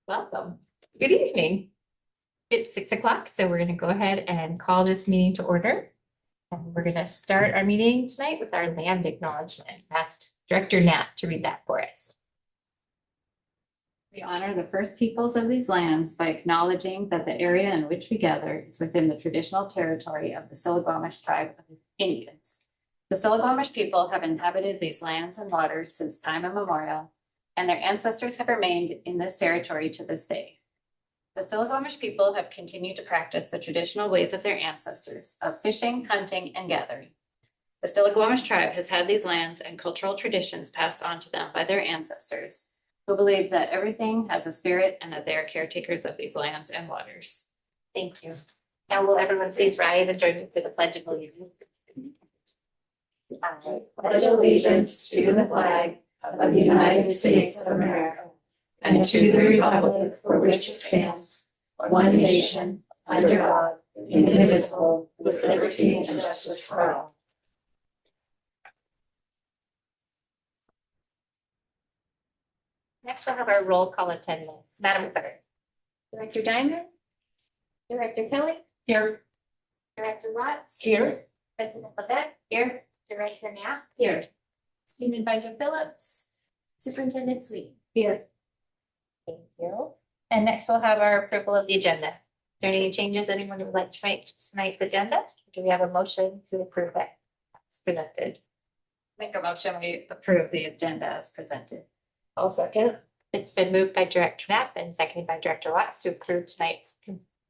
Welcome. Good evening. It's 6 o'clock, so we're going to go ahead and call this meeting to order. And we're going to start our meeting tonight with our land acknowledgement. Asked Director Knapp to read that for us. We honor the first peoples of these lands by acknowledging that the area in which we gather is within the traditional territory of the Stillaguamish tribe of Indians. The Stillaguamish people have inhabited these lands and waters since time immemorial, and their ancestors have remained in this territory to this day. The Stillaguamish people have continued to practice the traditional ways of their ancestors of fishing, hunting, and gathering. The Stillaguamish tribe has had these lands and cultural traditions passed on to them by their ancestors, who believes that everything has a spirit and that they are caretakers of these lands and waters. Thank you. Now will everyone please rise and join me for the Pledge of Allegiance? I pledge allegiance to the flag of the United States of America and to the republic for which it stands, one nation, under God, indivisible, with liberty and justice for all. Next, we'll have our roll call attendance. Madam Clerk. Director Diamond. Director Kelly. Here. Director Watts. Here. President Levesque. Here. Director Knapp. Here. Student Advisor Phillips. Superintendent Sweet. Here. Thank you. And next we'll have our approval of the agenda. Is there any changes anyone would like to make to tonight's agenda? Do we have a motion to approve it as presented? Make a motion, we approve the agenda as presented. I'll second. It's been moved by Director Knapp and seconded by Director Watts to approve tonight's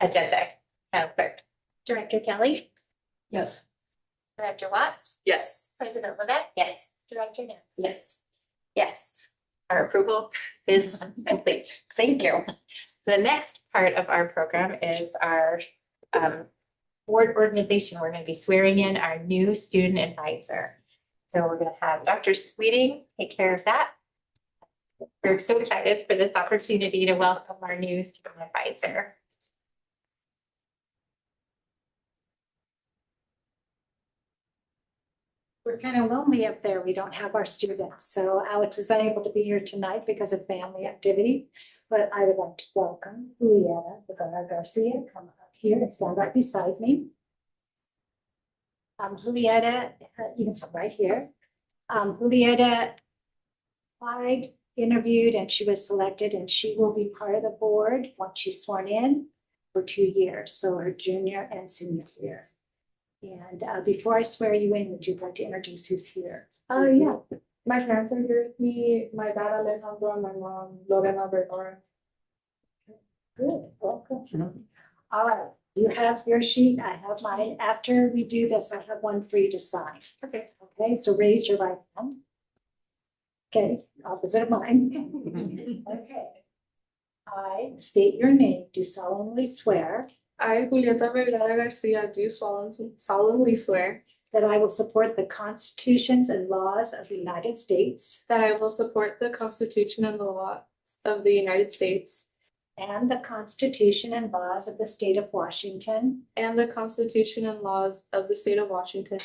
agenda. Madam Clerk. Director Kelly. Yes. Director Watts. Yes. President Levesque. Yes. Director Knapp. Yes. Yes. Our approval is complete. Thank you. The next part of our program is our board organization. We're going to be swearing in our new student advisor. So we're going to have Dr. Sweeting take care of that. We're so excited for this opportunity to welcome our new student advisor. We're kind of lonely up there. We don't have our students. So Alex is unable to be here tonight because of family activity. But I would like to welcome Julieta Vergara Garcia. Come up here and stand right beside me. Julieta, you can sit right here. Julieta applied, interviewed, and she was selected, and she will be part of the board once she's sworn in for 2 years. So her junior and senior year. And before I swear you in, would you like to introduce who's here? Yeah. My parents are here with me. My dad, Alejandro, and my mom, Lorena Vergara. Good, welcome. All right, you have your sheet, I have mine. After we do this, I have one for you to sign. Okay. Okay, so raise your right hand. Okay, opposite of mine. Okay. I state your name, do solemnly swear I, Julieta Vergara Garcia, do solemnly swear that I will support the constitutions and laws of the United States that I will support the Constitution and the laws of the United States and the Constitution and laws of the state of Washington and the Constitution and laws of the state of Washington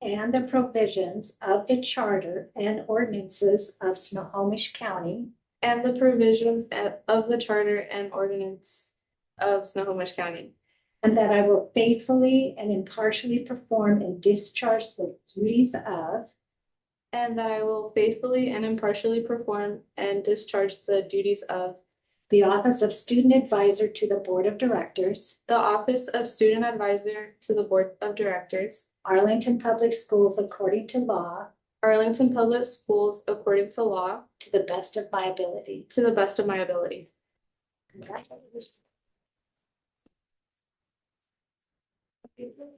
and the provisions of the charter and ordinances of Snohomish County, and the provisions of the charter and ordinance of Snohomish County, and that I will faithfully and impartially perform and discharge the duties of and that I will faithfully and impartially perform and discharge the duties of the office of Student Advisor to the Board of Directors, the office of Student Advisor to the Board of Directors, Arlington Public Schools according to law, Arlington Public Schools according to law, to the best of my ability. to the best of my ability. Congratulations.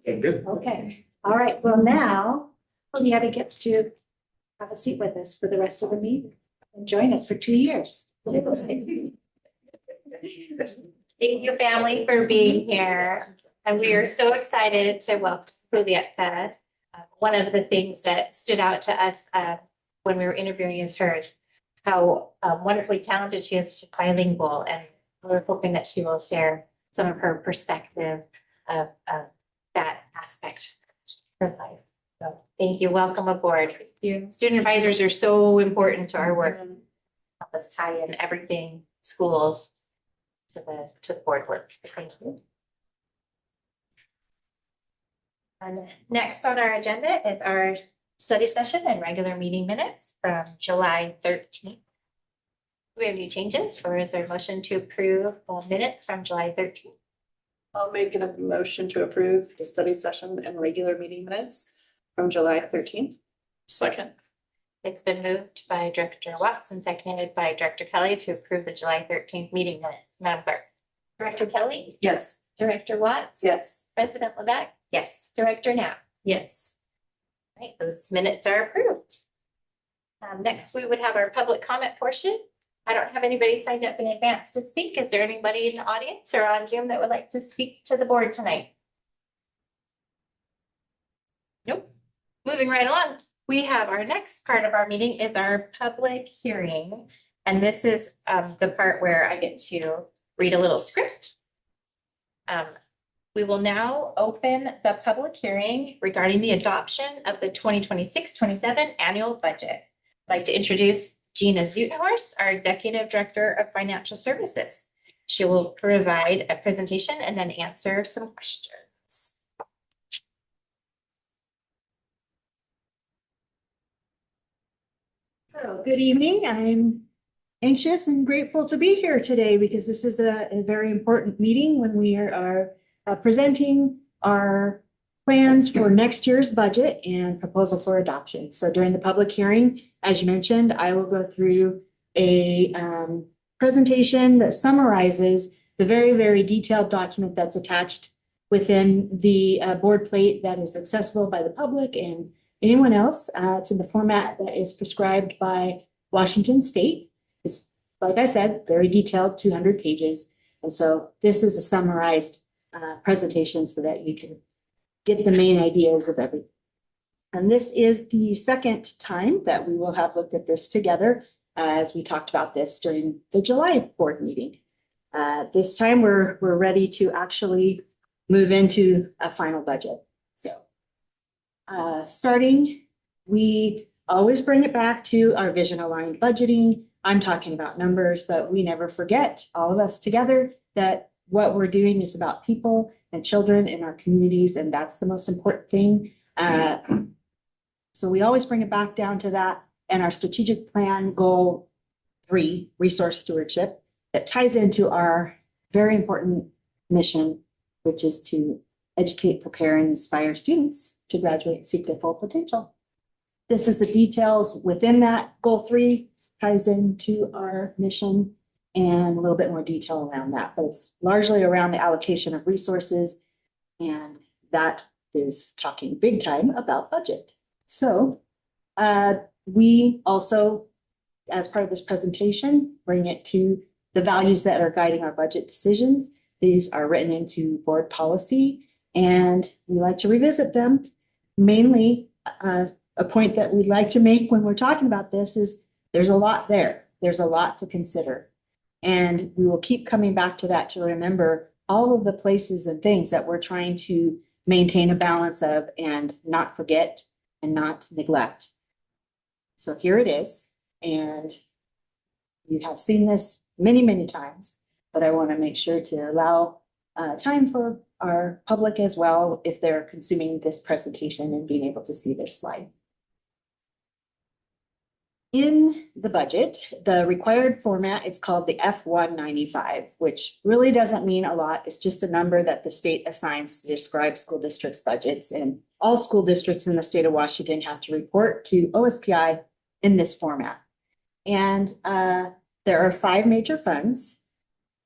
Good. Okay, all right, well now, Julieta gets to have a seat with us for the rest of the meeting and join us for 2 years. Thank you, family, for being here. And we are so excited to welcome Julieta. One of the things that stood out to us when we were interviewing is how wonderfully talented she is. She's bilingual, and we're hoping that she will share some of her perspective of that aspect of her life. So thank you. Welcome aboard. Student advisors are so important to our work. Help us tie in everything, schools to the board work. Thank you. And next on our agenda is our study session and regular meeting minutes from July 13th. Do we have any changes, or is there a motion to approve the minutes from July 13th? I'll make a motion to approve the study session and regular meeting minutes from July 13th. Second. It's been moved by Director Watts and seconded by Director Kelly to approve the July 13th meeting minutes. Madam Clerk. Director Kelly, Yes. Director Watts. Yes. President Levesque, Yes. Director Knapp. Yes. Right, those minutes are approved. Next, we would have our public comment portion. I don't have anybody signed up in advance to speak. Is there anybody in the audience or on Zoom that would like to speak to the board tonight? Nope. Moving right along, we have our next part of our meeting is our public hearing. And this is the part where I get to read a little script. We will now open the public hearing regarding the adoption of the 2026-27 annual budget. I'd like to introduce Gina Zutenhorst, our Executive Director of Financial Services. She will provide a presentation and then answer some questions. So, good evening. I'm anxious and grateful to be here today because this is a very important meeting when we are presenting our plans for next year's budget and proposal for adoption. So during the public hearing, as you mentioned, I will go through a presentation that summarizes the very, very detailed document that's attached within the board plate that is accessible by the public and anyone else. It's in the format that is prescribed by Washington State. It's, like I said, very detailed, 200 pages. And so this is a summarized presentation so that you can get the main ideas of everything. And this is the second time that we will have looked at this together as we talked about this during the July board meeting. This time we're ready to actually move into a final budget. So starting, we always bring it back to our vision aligned budgeting. I'm talking about numbers, but we never forget, all of us together, that what we're doing is about people and children in our communities, and that's the most important thing. So we always bring it back down to that. And our strategic plan goal 3, resource stewardship, that ties into our very important mission, which is to educate, prepare, and inspire students to graduate and seek their full potential. This is the details within that goal 3, ties into our mission and a little bit more detail around that, but it's largely around the allocation of resources, and that is talking big time about budget. So we also, as part of this presentation, bring it to the values that are guiding our budget decisions. These are written into board policy, and we like to revisit them. Mainly, a point that we'd like to make when we're talking about this is there's a lot there. There's a lot to consider. And we will keep coming back to that to remember all of the places and things that we're trying to maintain a balance of and not forget and not neglect. So here it is. And you have seen this many, many times, but I want to make sure to allow time for our public as well if they're consuming this presentation and being able to see this slide. In the budget, the required format, it's called the F195, which really doesn't mean a lot. It's just a number that the state assigns to describe school districts' budgets. And all school districts in the state of Washington have to report to OSPI in this format. And there are 5 major funds,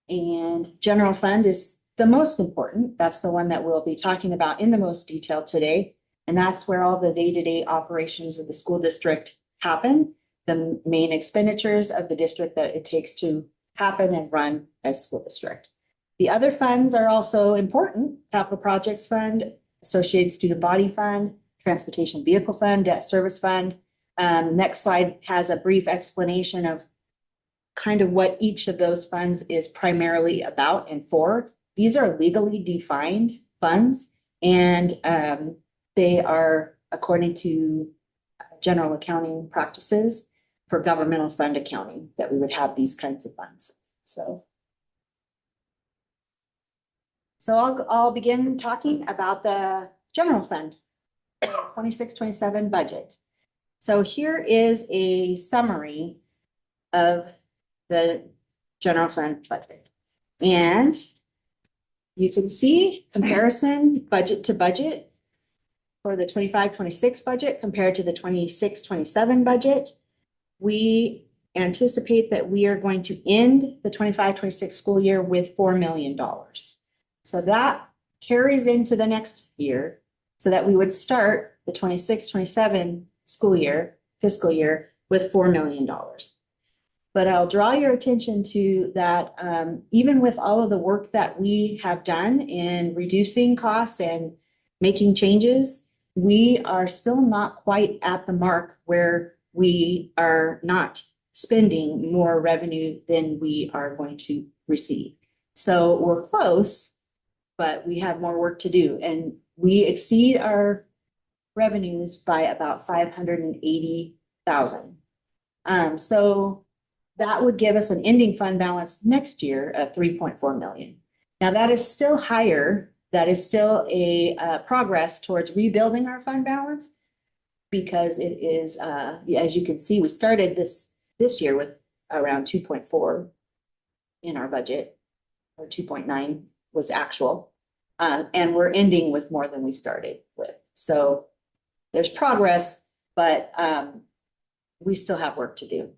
and general fund is the most important. That's the one that we'll be talking about in the most detail today. And that's where all the day-to-day operations of the school district happen. The main expenditures of the district that it takes to happen and run as school district. The other funds are also important: Capital Projects Fund, Associated Student Body Fund, Transportation Vehicle Fund, Debt Service Fund. Next slide has a brief explanation of kind of what each of those funds is primarily about and for. These are legally defined funds, and they are according to general accounting practices for governmental fund accounting, that we would have these kinds of funds. So I'll begin talking about the general fund, 26-27 budget. So here is a summary of the general fund budget. And you can see comparison budget to budget for the 25-26 budget compared to the 26-27 budget. We anticipate that we are going to end the 25-26 school year with $4 million. So that carries into the next year, so that we would start the 26-27 school year, fiscal year, with $4 million. But I'll draw your attention to that, even with all of the work that we have done in reducing costs and making changes, we are still not quite at the mark where we are not spending more revenue than we are going to receive. So we're close, but we have more work to do, and we exceed our revenues by about 580,000. So that would give us an ending fund balance next year of 3.4 million. Now that is still higher. That is still a progress towards rebuilding our fund balance, because it is, as you can see, we started this year with around 2.4 in our budget, or 2.9 was actual. And we're ending with more than we started with. So there's progress, but we still have work to do.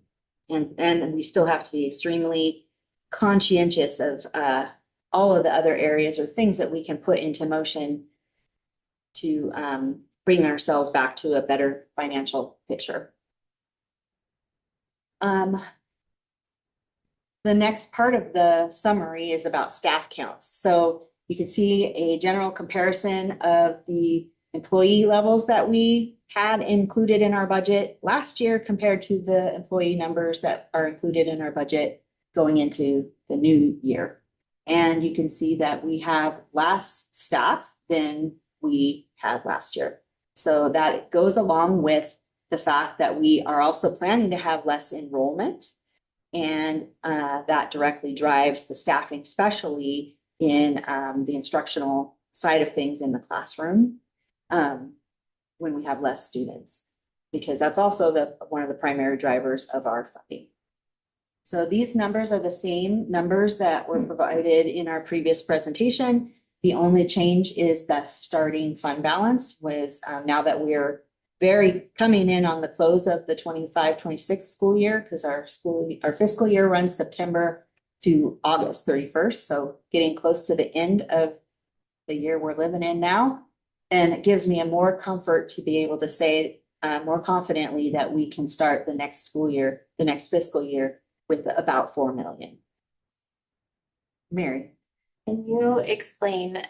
And we still have to be extremely conscientious of all of the other areas or things that we can put into motion to bring ourselves back to a better financial picture. The next part of the summary is about staff counts. So you can see a general comparison of the employee levels that we had included in our budget last year compared to the employee numbers that are included in our budget going into the new year. And you can see that we have less staff than we had last year. So that goes along with the fact that we are also planning to have less enrollment. And that directly drives the staffing, especially in the instructional side of things in the classroom, when we have less students, because that's also one of the primary drivers of our funding. So these numbers are the same numbers that were provided in our previous presentation. The only change is that starting fund balance was now that we're coming in on the close of the 25-26 school year, because our fiscal year runs September to August 31st. So getting close to the end of the year we're living in now. And it gives me a more comfort to be able to say more confidently that we can start the next school year, the next fiscal year, with about 4 million. Mary. Can you explain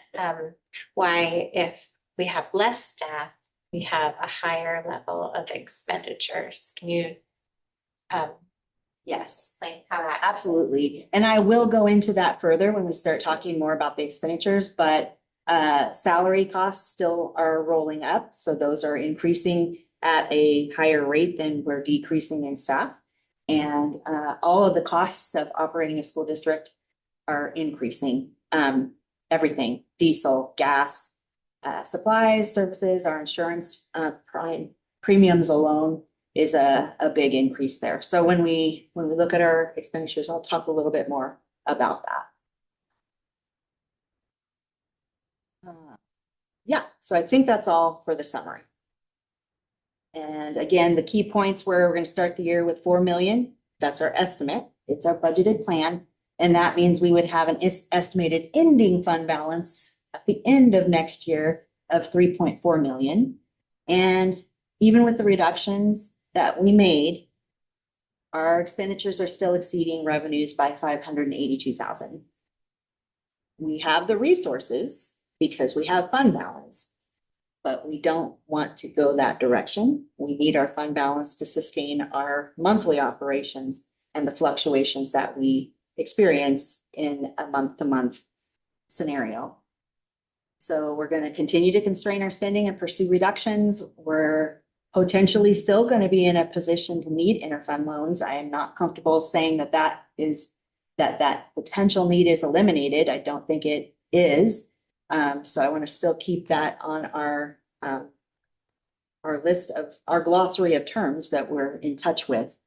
why, if we have less staff, we have a higher level of expenditures? Can you Yes, explain how that? absolutely. And I will go into that further when we start talking more about the expenditures, but salary costs still are rolling up. So those are increasing at a higher rate than we're decreasing in staff. And all of the costs of operating a school district are increasing. Everything, diesel, gas, supplies, services, our insurance premiums alone is a big increase there. So when we look at our expenditures, I'll talk a little bit more about that. Yeah, so I think that's all for the summary. And again, the key points where we're going to start the year with 4 million. That's our estimate. It's our budgeted plan. And that means we would have an estimated ending fund balance at the end of next year of 3.4 million. And even with the reductions that we made, our expenditures are still exceeding revenues by 582,000. We have the resources because we have fund balance, but we don't want to go that direction. We need our fund balance to sustain our monthly operations and the fluctuations that we experience in a month-to-month scenario. So we're going to continue to constrain our spending and pursue reductions. We're potentially still going to be in a position to need interfund loans. I am not comfortable saying that that potential need is eliminated. I don't think it is. So I want to still keep that on our list of our glossary of terms that we're in touch with.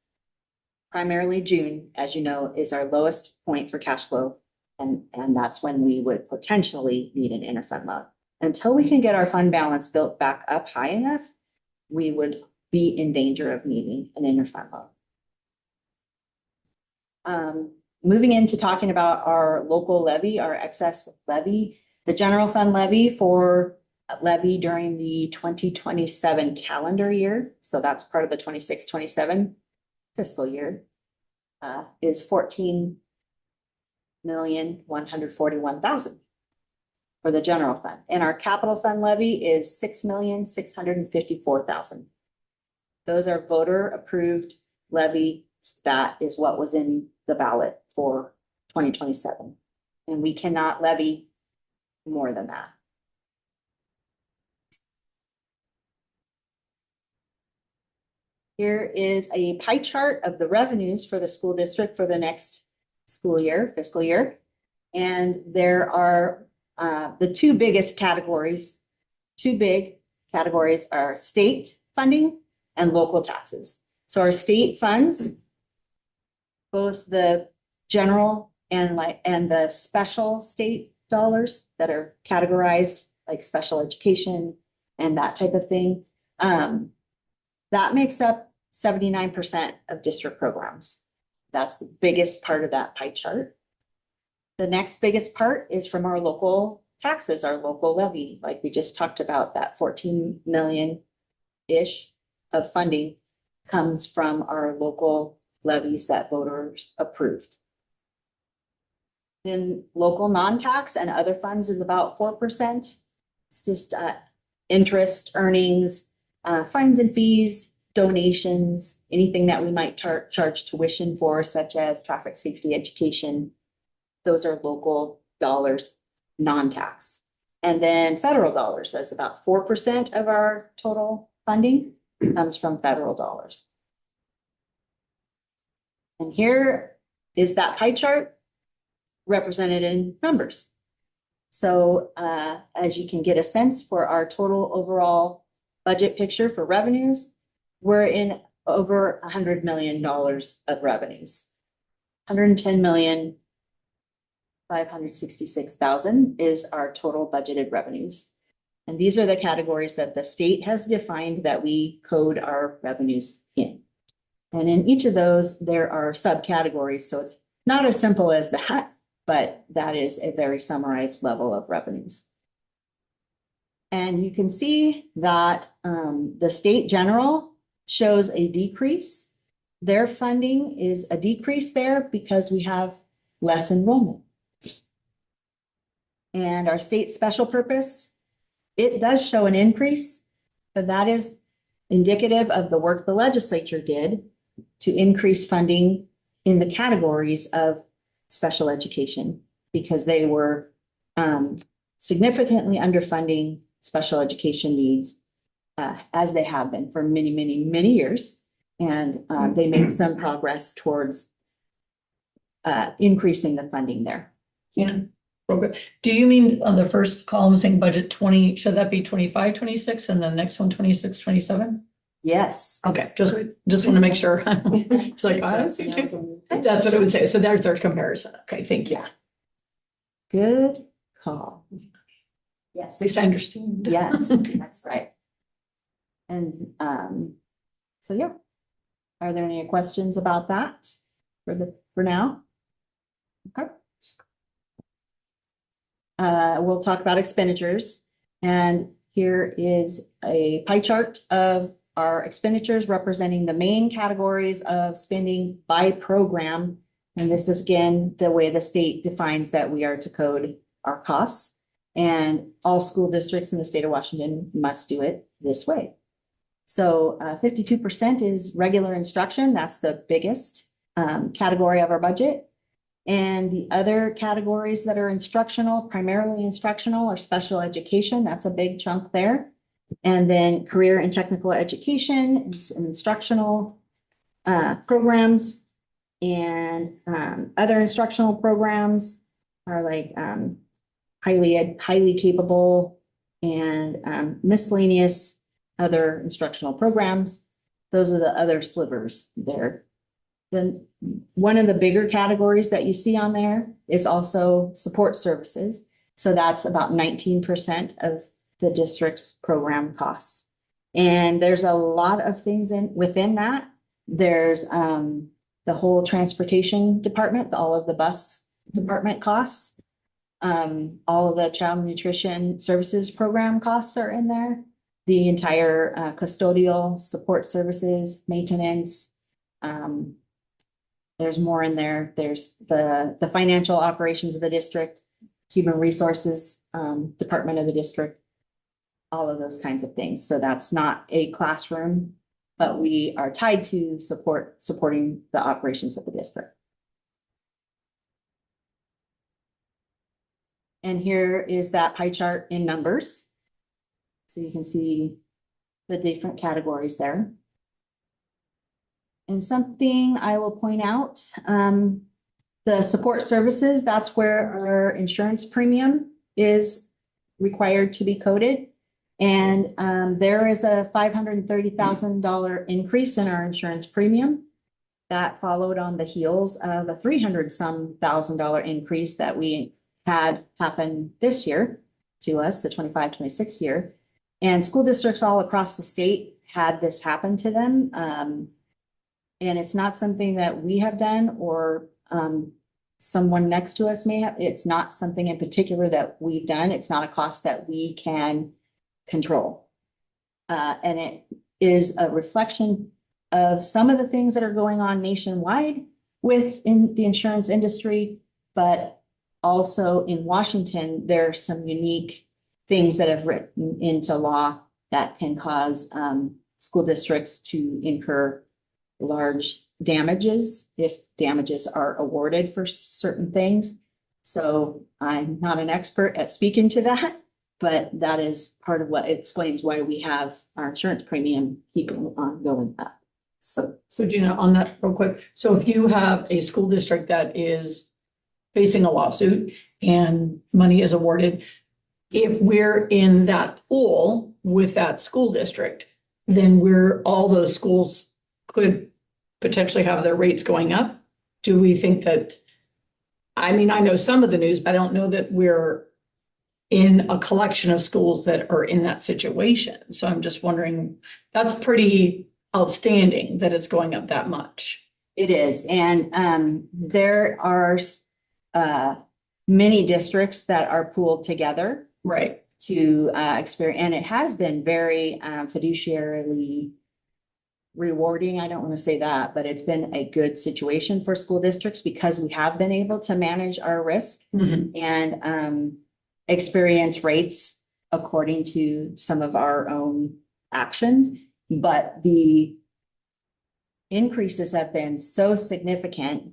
Primarily June, as you know, is our lowest point for cash flow. And that's when we would potentially need an interfund loan. Until we can get our fund balance built back up high enough, we would be in danger of needing an interfund loan. Moving into talking about our local levy, our excess levy, the general fund levy for levy during the 2027 calendar year. So that's part of the 26-27 fiscal year, is 14,141,000 for the general fund. And our capital fund levy is 6,654,000. Those are voter approved levy. That is what was in the ballot for 2027. And we cannot levy more than that. Here is a pie chart of the revenues for the school district for the next school year, fiscal year. And there are the two big categories are state funding and local taxes. So our state funds, both the general and the special state dollars that are categorized like special education and that type of thing, that makes up 79% of district programs. That's the biggest part of that pie chart. The next biggest part is from our local taxes, our local levy, like we just talked about, that 14 million-ish of funding comes from our local levies that voters approved. Then local non-tax and other funds is about 4%. It's just interest, earnings, fines and fees, donations, anything that we might charge tuition for, such as traffic safety education. Those are local dollars, non-tax. And then federal dollars, that's about 4% of our total funding comes from federal dollars. And here is that pie chart represented in numbers. So as you can get a sense for our total overall budget picture for revenues, we're in over $100 million of revenues. 110,566,000 is our total budgeted revenues. And these are the categories that the state has defined that we code our revenues in. And in each of those, there are subcategories. So it's not as simple as that, but that is a very summarized level of revenues. And you can see that the state general shows a decrease. Their funding is a decrease there because we have less enrollment. And our state special purpose, it does show an increase, but that is indicative of the work the legislature did to increase funding in the categories of special education, because they were significantly underfunding special education needs as they have been for many, many, many years. And they made some progress towards increasing the funding there. Yeah. Do you mean on the first column saying budget 20, should that be 25, 26 and the next one 26, 27? Yes. Okay, just want to make sure. It's like, I see too. That's what it would say. So there's our comparison. Okay, thank you. Good call. At Yes. least I understand. Yes, that's right. And so yeah. Are there any questions about that for now? Okay. We'll talk about expenditures, and here is a pie chart of our expenditures representing the main categories of spending by program. And this is again the way the state defines that we are to code our costs, and all school districts in the state of Washington must do it this way. So 52% is regular instruction. That's the biggest category of our budget. And the other categories that are instructional, primarily instructional, are special education. That's a big chunk there. And then career and technical education, and instructional programs. And other instructional programs are like highly capable and miscellaneous other instructional programs. Those are the other slivers there. Then one of the bigger categories that you see on there is also support services. So that's about 19% of the district's program costs. And there's a lot of things within that. There's the whole transportation department, all of the bus department costs. All of the child nutrition services program costs are in there. The entire custodial support services, maintenance. There's more in there. There's the financial operations of the district, human resources department of the district, all of those kinds of things. So that's not a classroom, but we are tied to supporting the operations of the district. And here is that pie chart in numbers. So you can see the different categories there. And something I will point out, the support services, that's where our insurance premium is required to be coded. And there is a $530,000 increase in our insurance premium. That followed on the heels of a $300,000 increase that we had happen this year to us, the 25-26 year. And school districts all across the state had this happen to them. And it's not something that we have done or someone next to us may have. It's not something in particular that we've done. It's not a cost that we can control. And it is a reflection of some of the things that are going on nationwide within the insurance industry, but also in Washington, there are some unique things that have written into law that can cause school districts to incur large damages if damages are awarded for certain things. So I'm not an expert at speaking to that, but that is part of what explains why we have our insurance premium keeping on going up. So Gina, on that real quick, so if you have a school district that is facing a lawsuit and money is awarded, if we're in that pool with that school district, then all those schools could potentially have their rates going up. Do we think that, I mean, I know some of the news, but I don't know that we're in a collection of schools that are in that situation. So I'm just wondering, that's pretty outstanding that it's going up that much. It is. And there are many districts that are pooled together. Right. To experience, and it has been very fiduciarily rewarding. I don't want to say that, but it's been a good situation for school districts because we have been able to manage our risk and experience rates according to some of our own actions. But the increases have been so significant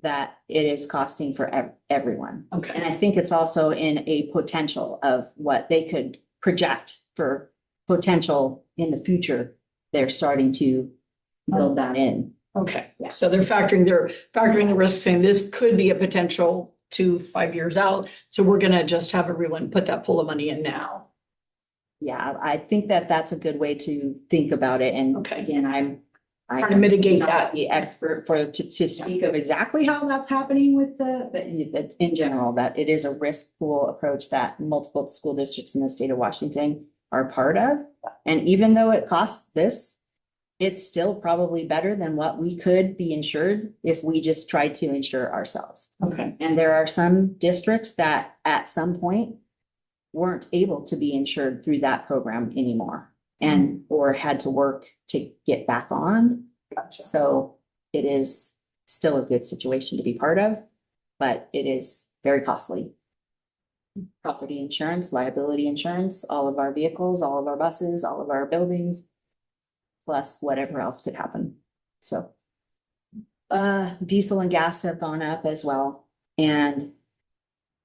that it is costing for everyone. Okay. And I think it's also in a potential of what they could project for potential in the future. They're starting to build that in. Okay. Yeah. So they're factoring the risk, saying this could be a potential 2-5 years out. So we're going to just have everyone put that pool of money in now. Yeah, I think that that's a good way to think about it. And Okay. again, I'm Trying to mitigate not that. the expert to speak of exactly how that's happening with but in general, that it is a risk pool approach that multiple school districts in the state of Washington are part of. And even though it costs this, it's still probably better than what we could be insured if we just tried to insure ourselves. Okay. And there are some districts that at some point weren't able to be insured through that program anymore and or had to work to get back on. Gotcha. So it is still a good situation to be part of, but it is very costly. Property insurance, liability insurance, all of our vehicles, all of our buses, all of our buildings, plus whatever else could happen. So Diesel and gas have gone up as well, and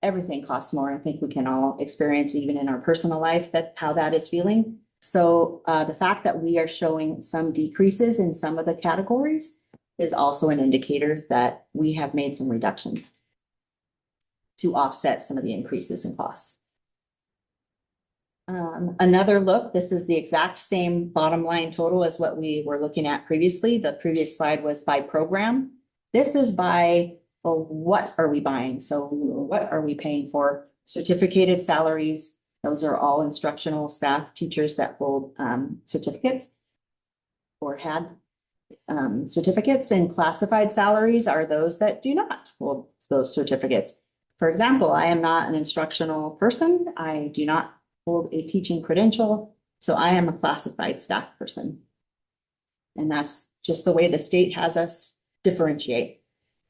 everything costs more. I think we can all experience even in our personal life that how that is feeling. So the fact that we are showing some decreases in some of the categories is also an indicator that we have made some reductions to offset some of the increases in costs. Another look, this is the exact same bottom line total as what we were looking at previously. The previous slide was by program. This is by, well, what are we buying? So what are we paying for? Certificated salaries. Those are all instructional staff, teachers that hold certificates or had certificates, and classified salaries are those that do not hold those certificates. For example, I am not an instructional person. I do not hold a teaching credential, so I am a classified staff person. And that's just the way the state has us differentiate.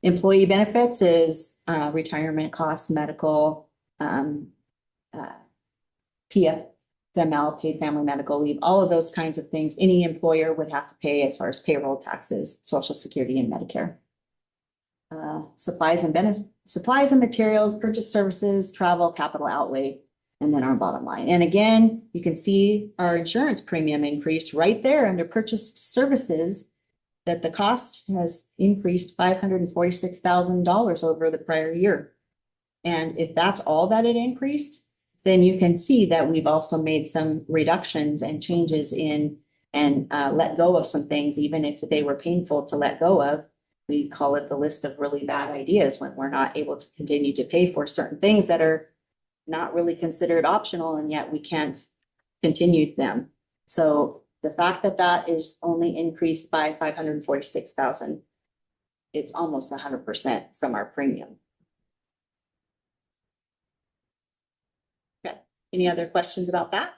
Employee benefits is retirement costs, medical, PFML, paid family medical leave, all of those kinds of things any employer would have to pay as far as payroll, taxes, Social Security, and Medicare. Supplies and materials, purchase services, travel, capital outlay, and then our bottom line. And again, you can see our insurance premium increase right there under purchased services, that the cost has increased $546,000 over the prior year. And if that's all that it increased, then you can see that we've also made some reductions and changes in and let go of some things, even if they were painful to let go of. We call it the list of really bad ideas when we're not able to continue to pay for certain things that are not really considered optional, and yet we can't continue them. So the fact that that is only increased by 546,000, it's almost 100% from our premium. Okay, any other questions about that?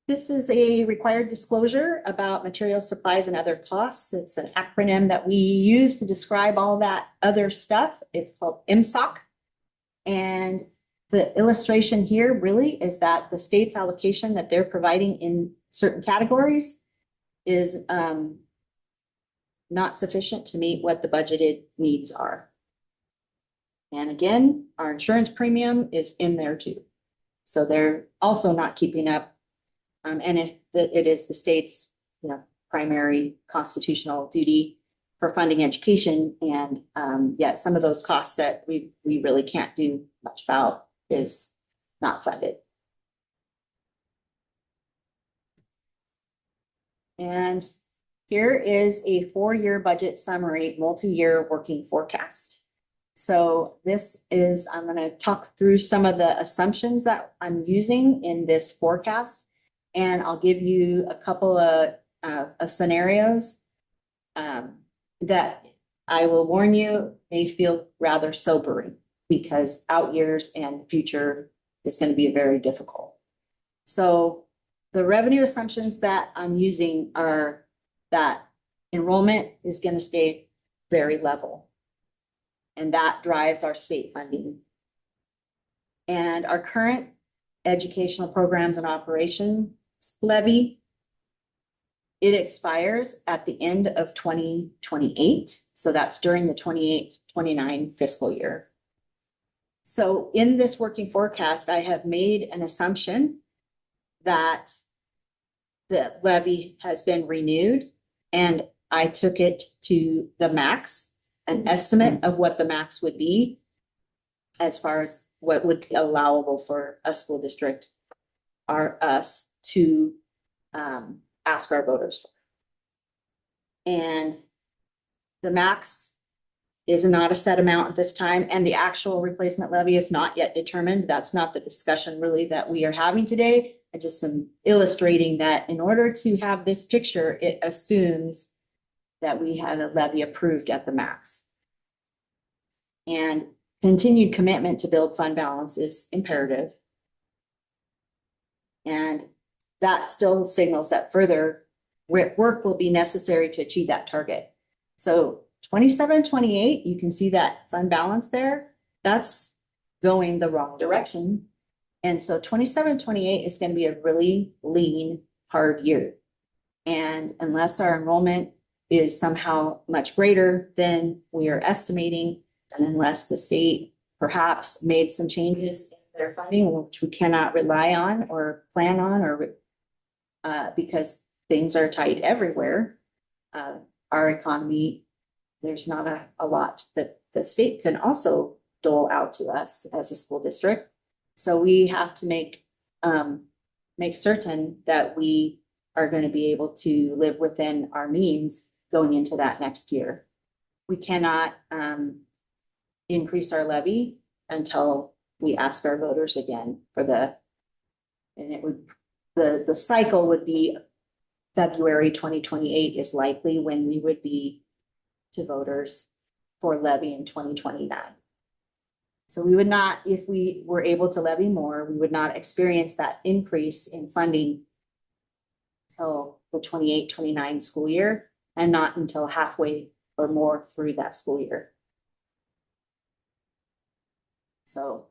This is a required disclosure about materials, supplies, and other costs. It's an acronym that we use to describe all that other stuff. It's called MSOC. And the illustration here really is that the state's allocation that they're providing in certain categories is not sufficient to meet what the budgeted needs are. And again, our insurance premium is in there too. So they're also not keeping up. And if it is the state's, primary constitutional duty for funding education, and yet some of those costs that we really can't do much about is not funded. And here is a 4-year budget summary, multi-year working forecast. So this is, I'm going to talk through some of the assumptions that I'm using in this forecast. And I'll give you a couple of scenarios that I will warn you may feel rather sobering, because out years and the future is going to be very difficult. So the revenue assumptions that I'm using are that enrollment is going to stay very level, and that drives our state funding. And our current educational programs and operations levy, it expires at the end of 2028. So that's during the 28-29 fiscal year. So in this working forecast, I have made an assumption that the levy has been renewed, and I took it to the max, an estimate of what the max would be as far as what would be allowable for a school district or us to ask our voters for. And the max is not a set amount at this time, and the actual replacement levy is not yet determined. That's not the discussion really that we are having today. I just am illustrating that in order to have this picture, it assumes that we had a levy approved at the max. And continued commitment to build fund balance is imperative. And that still signals that further work will be necessary to achieve that target. So 27-28, you can see that fund balance there. That's going the wrong direction. And so 27-28 is going to be a really lean, hard year. And unless our enrollment is somehow much greater than we are estimating, and unless the state perhaps made some changes in their funding, which we cannot rely on or plan on, or because things are tight everywhere, our economy, there's not a lot that the state can also dole out to us as a school district. So we have to make certain that we are going to be able to live within our means going into that next year. We cannot increase our levy until we ask our voters again for and it would, the cycle would be February 2028 is likely when we would be to voters for levy in 2029. So we would not, if we were able to levy more, we would not experience that increase in funding till the 28-29 school year, and not until halfway or more through that school year. So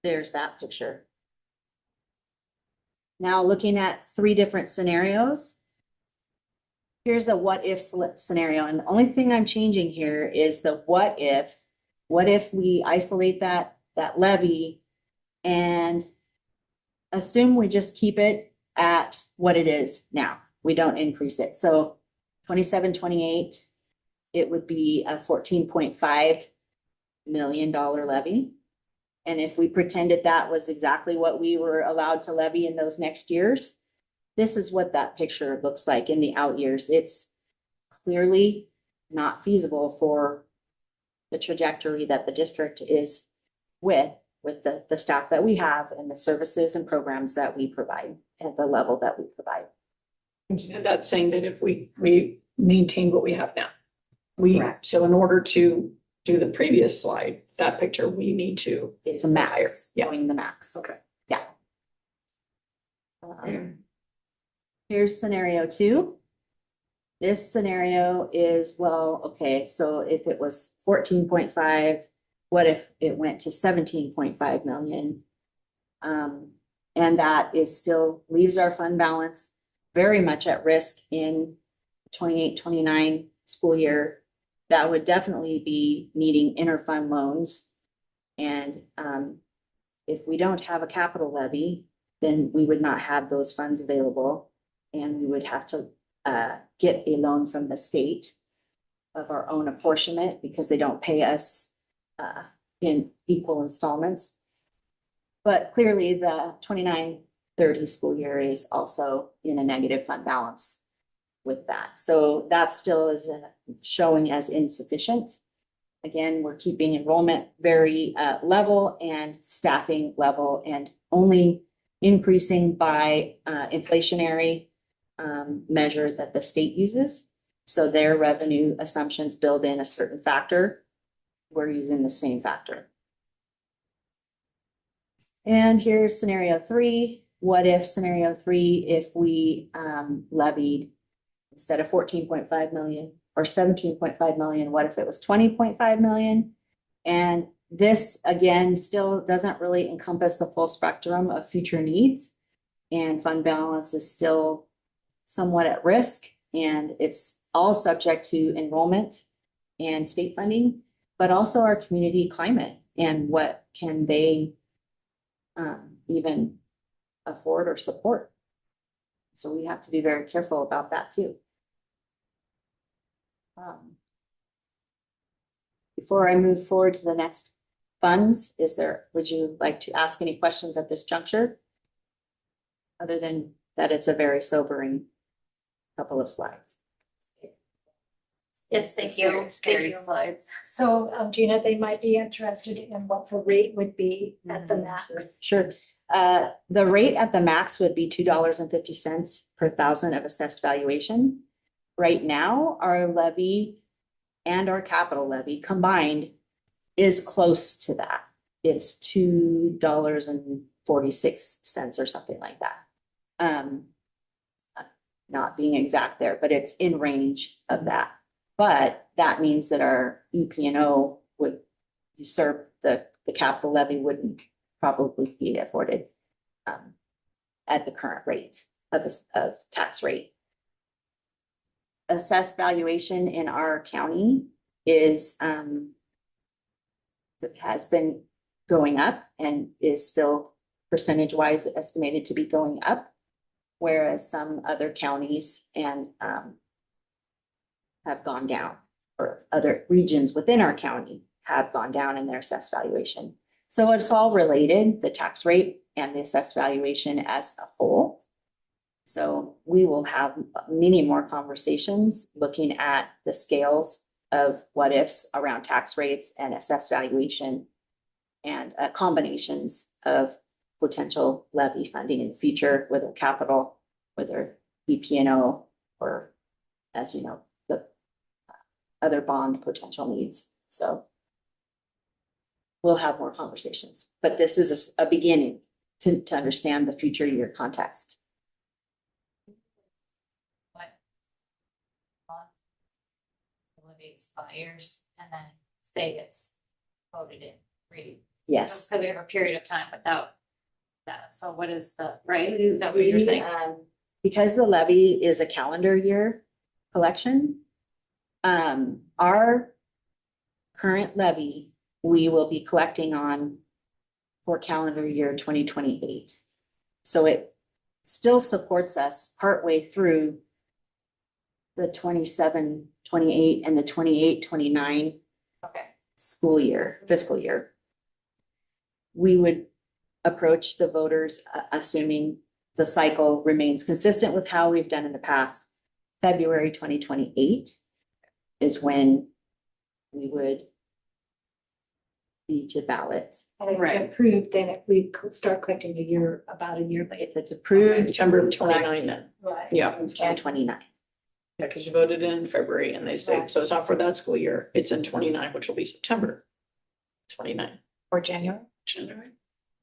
there's that picture. Now looking at 3 different scenarios. Here's a what if scenario. And the only thing I'm changing here is the what if we isolate that levy and assume we just keep it at what it is now. We don't increase it. So 27-28, it would be a $14.5 million levy. And if we pretended that was exactly what we were allowed to levy in those next years, this is what that picture looks like in the out years. It's clearly not feasible for the trajectory that the district is with the staff that we have and the services and programs that we provide at the level that we provide. And that's saying that if we maintain what we have now. Correct. So in order to do the previous slide, that picture, we need to. It's a max, Yeah. going the max. Okay. Yeah. Here's scenario 2. This scenario is, well, okay, so if it was 14.5, what if it went to 17.5 million? And that is still leaves our fund balance very much at risk in 28-29 school year. That would definitely be needing interfund loans. And if we don't have a capital levy, then we would not have those funds available. And we would have to get a loan from the state of our own apportionment because they don't pay us in equal installments. But clearly the 29-30 school year is also in a negative fund balance with that. So that still is showing as insufficient. Again, we're keeping enrollment very level and staffing level and only increasing by inflationary measure that the state uses. So their revenue assumptions build in a certain factor. We're using the same factor. And here's scenario 3. What if scenario 3, if we levied instead of 14.5 million or 17.5 million, what if it was 20.5 million? And this again still doesn't really encompass the full spectrum of future needs, and fund balance is still somewhat at risk, and it's all subject to enrollment and state funding, but also our community climate and what can they even afford or support. So we have to be very careful about that too. Before I move forward to the next funds, would you like to ask any questions at this juncture? Other than that, it's a very sobering couple of slides. Yes, thank you. Scary slides. So, Gina, they might be interested in what the rate would be at the max. Sure. The rate at the max would be $2.50 per thousand of assessed valuation. Right now, our levy and our capital levy combined is close to that. It's $2.46 or something like that. Not being exact there, but it's in range of that. But that means that our EP&O would usurp the capital levy wouldn't probably be afforded at the current rate. of tax rate. Assessed valuation in our county is, that has been going up and is still percentage wise estimated to be going up. Whereas some other counties and, have gone down, or other regions within our county have gone down in their assessed valuation. So it's all related, the tax rate and the assessed valuation as a whole. So we will have many more conversations looking at the scales of what ifs around tax rates and assessed valuation and combinations of potential levy funding in the future, whether capital, whether BPNO, or, as you know, the other bond potential needs. So we'll have more conversations, but this is a beginning to understand the future year context. Levy expires and then say it's voted in, read. Yes. So we have a period of time without that. So what is the, right? Is that what you're saying? Because the levy is a calendar year collection, our current levy, we will be collecting on for calendar year 2028. So it still supports us partway through the 27, 28 and the 28, 29 Okay. school year, fiscal year. We would approach the voters, assuming the cycle remains consistent with how we've done in the past. February 2028 is when we would be to ballot. And if Right. it's approved, then if we could start collecting about a year later. If it's approved, September of 29 then. Right. Yeah. in 2029. Yeah, because you voted in February and they say, Right. so it's not for that school year. It's in 29, which will be September 29. Or January. January.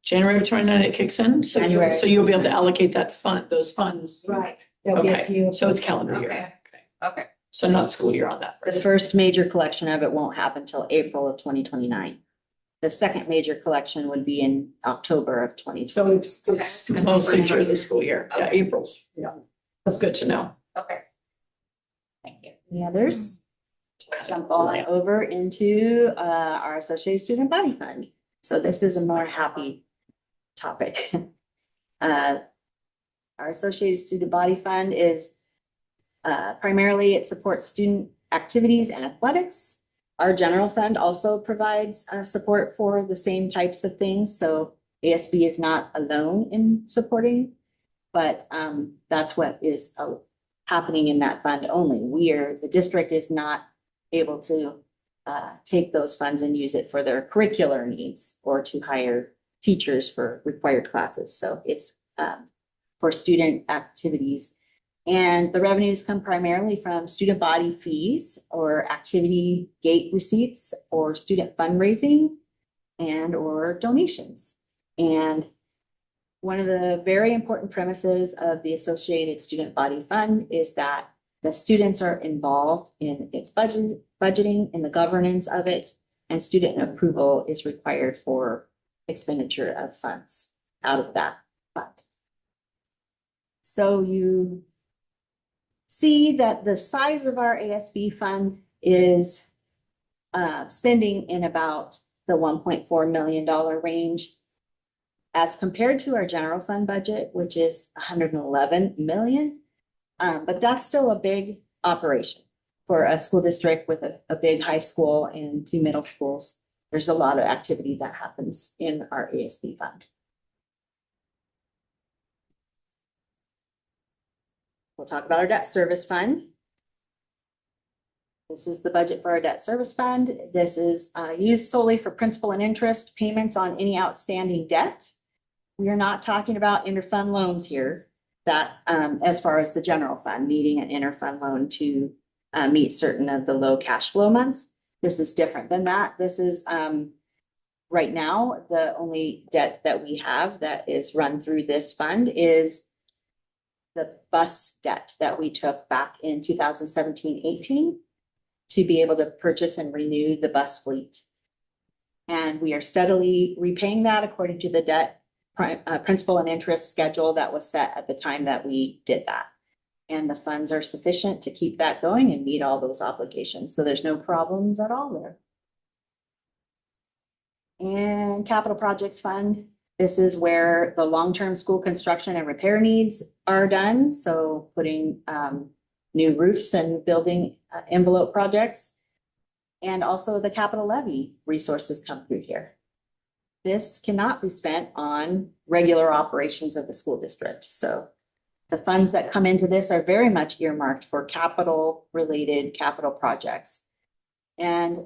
January of 29, it kicks in. So January. so you'll be able to allocate that fund, those funds. Right. There'll be a Okay, few. so it's calendar year. Okay. Okay. So not school year on that. The first major collection of it won't happen until April of 2029. The second major collection would be in October of 20. So it's mostly through the school year. Yeah, Okay. April's. Yeah, that's good to know. Okay. Thank you. Any others? Jump on over into our Associated Student Body Fund. So this is a more happy topic. Our Associated Student Body Fund is primarily it supports student activities and athletics. Our general fund also provides support for the same types of things. So ASB is not alone in supporting, but that's what is happening in that fund only. The district is not able to take those funds and use it for their curricular needs or to hire teachers for required classes. So it's for student activities. And the revenues come primarily from student body fees or activity gate receipts or student fundraising and or donations. And one of the very important premises of the Associated Student Body Fund is that the students are involved in its budgeting, in the governance of it, and student approval is required for expenditure of funds out of that fund. So you see that the size of our ASB fund is spending in about the $1.4 million range as compared to our general fund budget, which is 111 million. But that's still a big operation for a school district with a big high school and 2 middle schools. There's a lot of activity that happens in our ASB fund. We'll talk about our debt service fund. This is the budget for our debt service fund. This is used solely for principal and interest payments on any outstanding debt. We are not talking about interfund loans here that as far as the general fund needing an interfund loan to meet certain of the low cash flow months. This is different than that. This is right now, the only debt that we have that is run through this fund is the bus debt that we took back in 2017-18 to be able to purchase and renew the bus fleet. And we are steadily repaying that according to the debt principal and interest schedule that was set at the time that we did that. And the funds are sufficient to keep that going and meet all those obligations. So there's no problems at all there. And capital projects fund, this is where the long-term school construction and repair needs are done. So putting new roofs and building envelope projects. And also the capital levy resources come through here. This cannot be spent on regular operations of the school district. So the funds that come into this are very much earmarked for capital related capital projects. And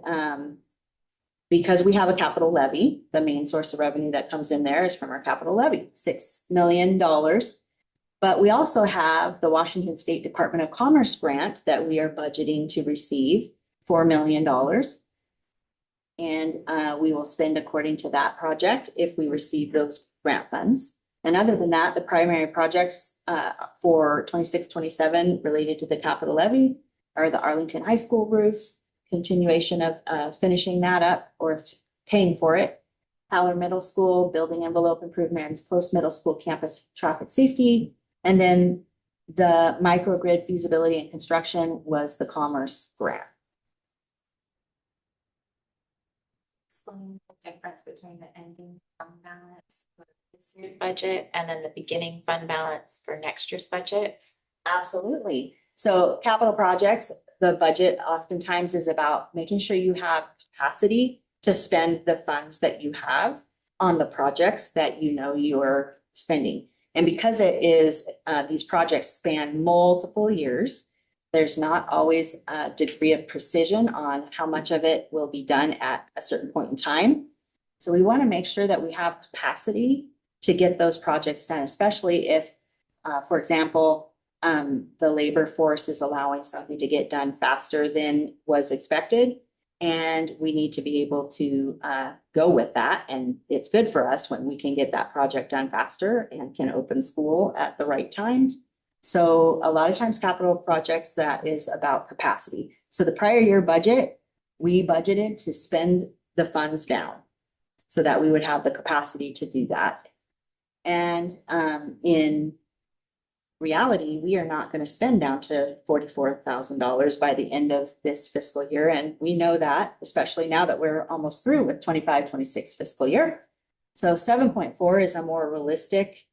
because we have a capital levy, the main source of revenue that comes in there is from our capital levy, $6 million. But we also have the Washington State Department of Commerce grant that we are budgeting to receive, $4 million. And we will spend according to that project if we receive those grant funds. And other than that, the primary projects for 26-27 related to the capital levy are the Arlington High School roof, continuation of finishing that up or paying for it. Haller Middle School, building envelope improvements, post-middle school campus traffic safety. And then the microgrid feasibility and construction was the Commerce grant. Explain the difference between the ending fund balance for this year's budget and then the beginning fund balance for next year's budget. Absolutely. So capital projects, the budget oftentimes is about making sure you have capacity to spend the funds that you have on the projects that you know you are spending. And because it is, these projects span multiple years, there's not always a degree of precision on how much of it will be done at a certain point in time. So we want to make sure that we have capacity to get those projects done, especially if, for example, the labor force is allowing something to get done faster than was expected. And we need to be able to go with that. And it's good for us when we can get that project done faster and can open school at the right time. So a lot of times capital projects, that is about capacity. So the prior year budget, we budgeted to spend the funds down so that we would have the capacity to do that. And in reality, we are not going to spend down to $44,000 by the end of this fiscal year. And we know that, especially now that we're almost through with 25-26 fiscal year. So 7.4 is a more realistic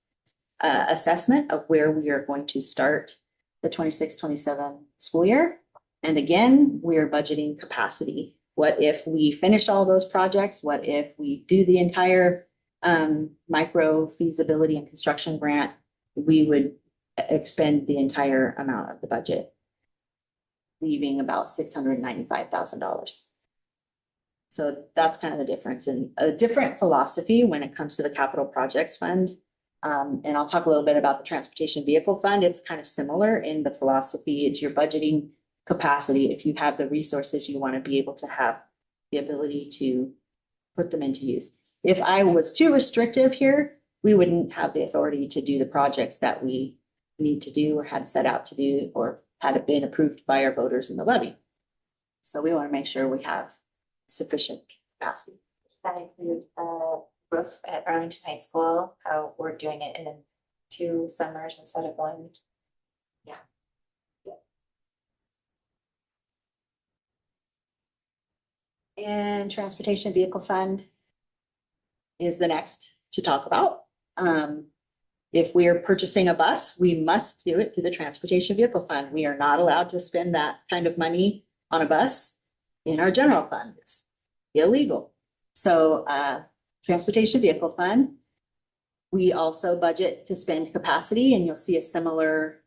assessment of where we are going to start the 26-27 school year. And again, we are budgeting capacity. What if we finish all those projects? What if we do the entire micro feasibility and construction grant? We would expend the entire amount of the budget, leaving about $695,000. So that's kind of the difference, and a different philosophy when it comes to the capital projects fund. And I'll talk a little bit about the transportation vehicle fund. It's kind of similar in the philosophy. It's your budgeting capacity. If you have the resources, you want to be able to have the ability to put them into use. If I was too restrictive here, we wouldn't have the authority to do the projects that we need to do or had set out to do or had it been approved by our voters in the levy. So we want to make sure we have sufficient capacity. That include roof at Arlington High School, how we're doing it in 2 summers instead of 1. And transportation vehicle fund is the next to talk about. If we are purchasing a bus, we must do it through the transportation vehicle fund. We are not allowed to spend that kind of money on a bus in our general fund. It's illegal. So transportation vehicle fund, we also budget to spend capacity, and you'll see a similar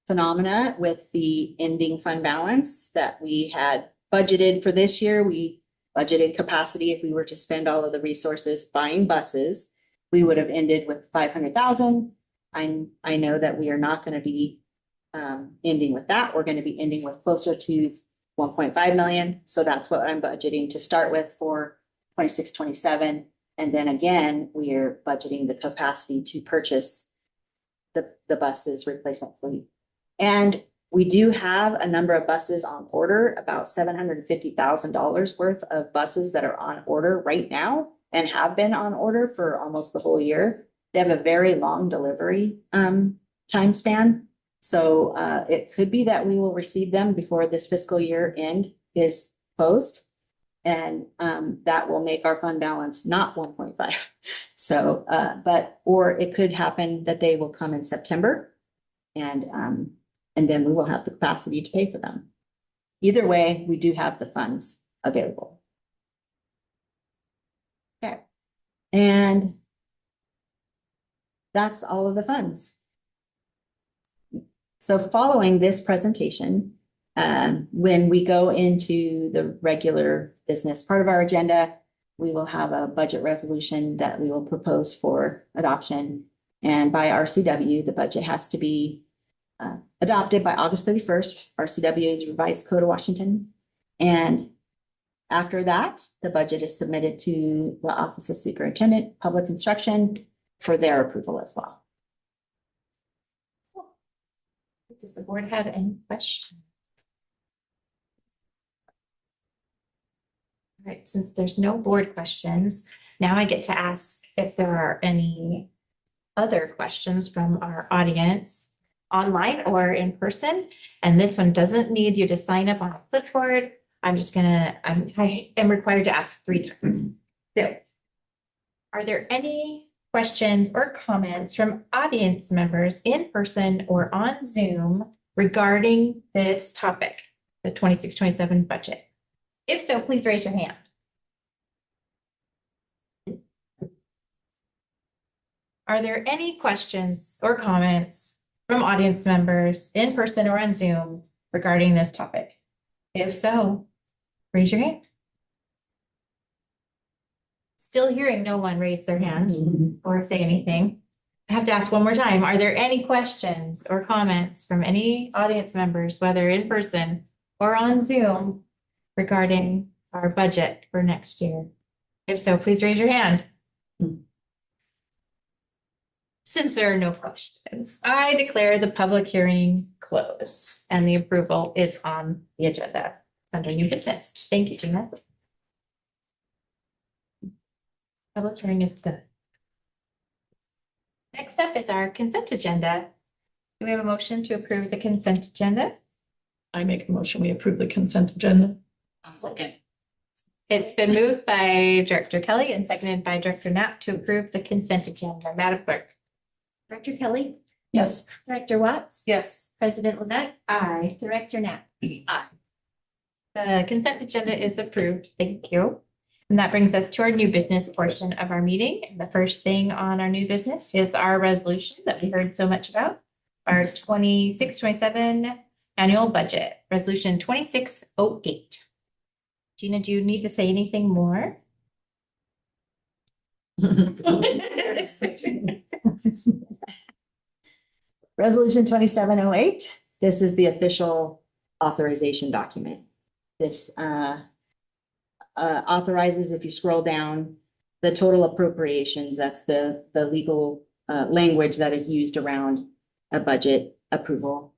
phenomena with the ending fund balance that we had budgeted for this year. We budgeted capacity. If we were to spend all of the resources buying buses, we would have ended with 500,000. I know that we are not going to be ending with that. We're going to be ending with closer to 1.5 million. So that's what I'm budgeting to start with for 26-27. And then again, we are budgeting the capacity to purchase the buses replacement fleet. And we do have a number of buses on order, about $750,000 worth of buses that are on order right now and have been on order for almost the whole year. They have a very long delivery time span. So it could be that we will receive them before this fiscal year end is closed. And that will make our fund balance not 1.5. So or it could happen that they will come in September. And then we will have the capacity to pay for them. Either way, we do have the funds available. Okay. And that's all of the funds. So following this presentation, when we go into the regular business part of our agenda, we will have a budget resolution that we will propose for adoption. And by RCW, the budget has to be adopted by August 31st. RCW is Revised Code of Washington. And after that, the budget is submitted to the Office of Superintendent, Public Instruction for their approval as well. Does the board have any questions? All right, since there's no board questions, now I get to ask if there are any other questions from our audience online or in person. And this one doesn't need you to sign up on a clipboard. I am required to ask 3 times. So, are there any questions or comments from audience members in person or on Zoom regarding this topic, the 26-27 budget? If so, please raise your hand. Are there any questions or comments from audience members in person or on Zoom regarding this topic? If so, raise your hand. Still hearing no one raise their hand or say anything. I have to ask one more time. Are there any questions or comments from any audience members, whether in person or on Zoom, regarding our budget for next year? If so, please raise your hand. Since there are no questions, I declare the public hearing closed and the approval is on the agenda under new business. Thank you, Gina. Public hearing is done. Next up is our consent agenda. Do we have a motion to approve the consent agenda? I make a motion, we approve the consent agenda. Second. It's been moved by Director Kelly and seconded by Director Knapp to approve the consent agenda. Madam Clerk. Director Kelly, Yes. Director Watts, Yes. President Levesque, Aye. Director Knapp. The consent agenda is approved. Thank you. And that brings us to our new business portion of our meeting. The first thing on our new business is our resolution that we heard so much about, our 26-27 annual budget, resolution 2608. Gina, do you need to say anything more? Resolution 2708. This is the official authorization document. This authorizes, if you scroll down, the total appropriations. That's the legal language that is used around a budget approval.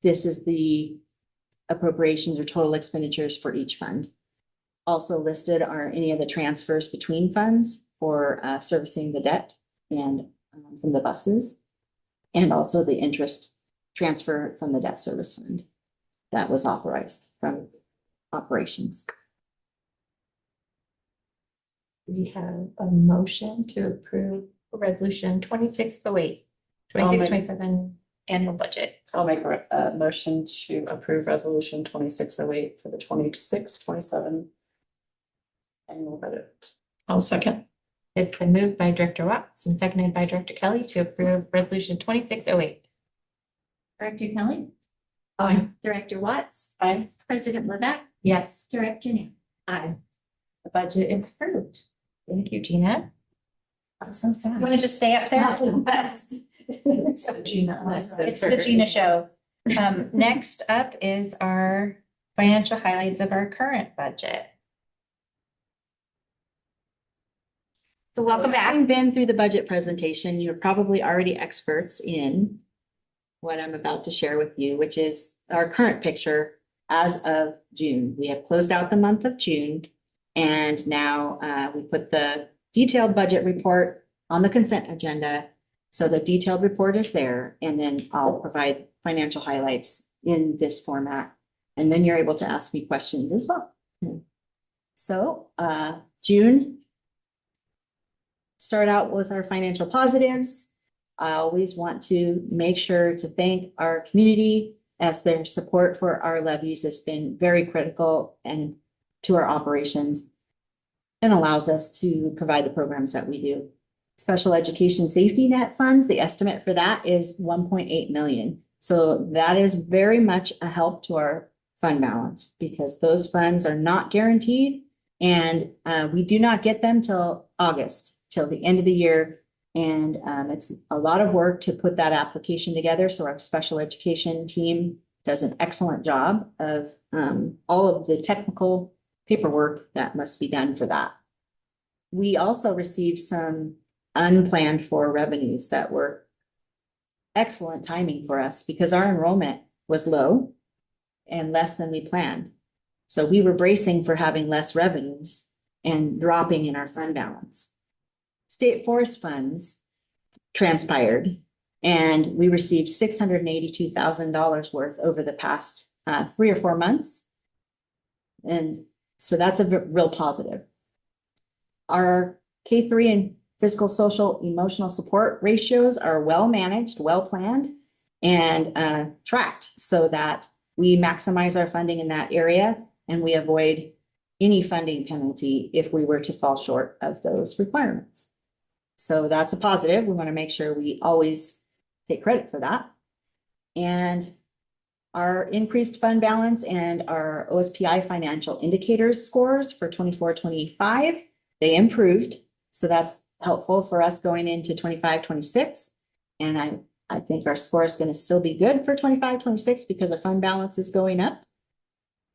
This is the appropriations or total expenditures for each fund. Also listed are any of the transfers between funds for servicing the debt and from the buses, and also the interest transfer from the debt service fund that was authorized from operations. We have a motion to approve resolution 2608, I'll make- 26-27 annual budget. I'll make a motion to approve resolution 2608 for the 26-27 annual budget. I'll second. It's been moved by Director Watts and seconded by Director Kelly to approve resolution 2608. Director Kelly, Aye. Director Watts, Aye. President Levesque, Yes. Director Knapp. Aye. The budget is approved. Thank you, Gina. That's so fast. Want to just stay up there? It's the Gina show. Next up is our financial highlights of our current budget. So welcome back. Having been through the budget presentation, you're probably already experts in what I'm about to share with you, which is our current picture as of June. We have closed out the month of June. And now we put the detailed budget report on the consent agenda. So the detailed report is there, and then I'll provide financial highlights in this format. And then you're able to ask me questions as well. So, June. Start out with our financial positives. I always want to make sure to thank our community, as their support for our levies has been very critical and to our operations and allows us to provide the programs that we do. Special education safety net funds, the estimate for that is 1.8 million. So that is very much a help to our fund balance, because those funds are not guaranteed, and we do not get them till August, till the end of the year. And it's a lot of work to put that application together. So our special education team does an excellent job of all of the technical paperwork that must be done for that. We also received some unplanned for revenues that were excellent timing for us, because our enrollment was low and less than we planned. So we were bracing for having less revenues and dropping in our fund balance. State forest funds transpired, and we received $682,000 worth over the past 3 or 4 months. And so that's a real positive. Our K-3 and fiscal, social, emotional support ratios are well managed, well planned, and tracked, so that we maximize our funding in that area, and we avoid any funding penalty if we were to fall short of those requirements. So that's a positive. We want to make sure we always take credit for that. And our increased fund balance and our OSPI financial indicators scores for 24-25, they improved. So that's helpful for us going into 25-26. And I think our score is going to still be good for 25-26 because our fund balance is going up.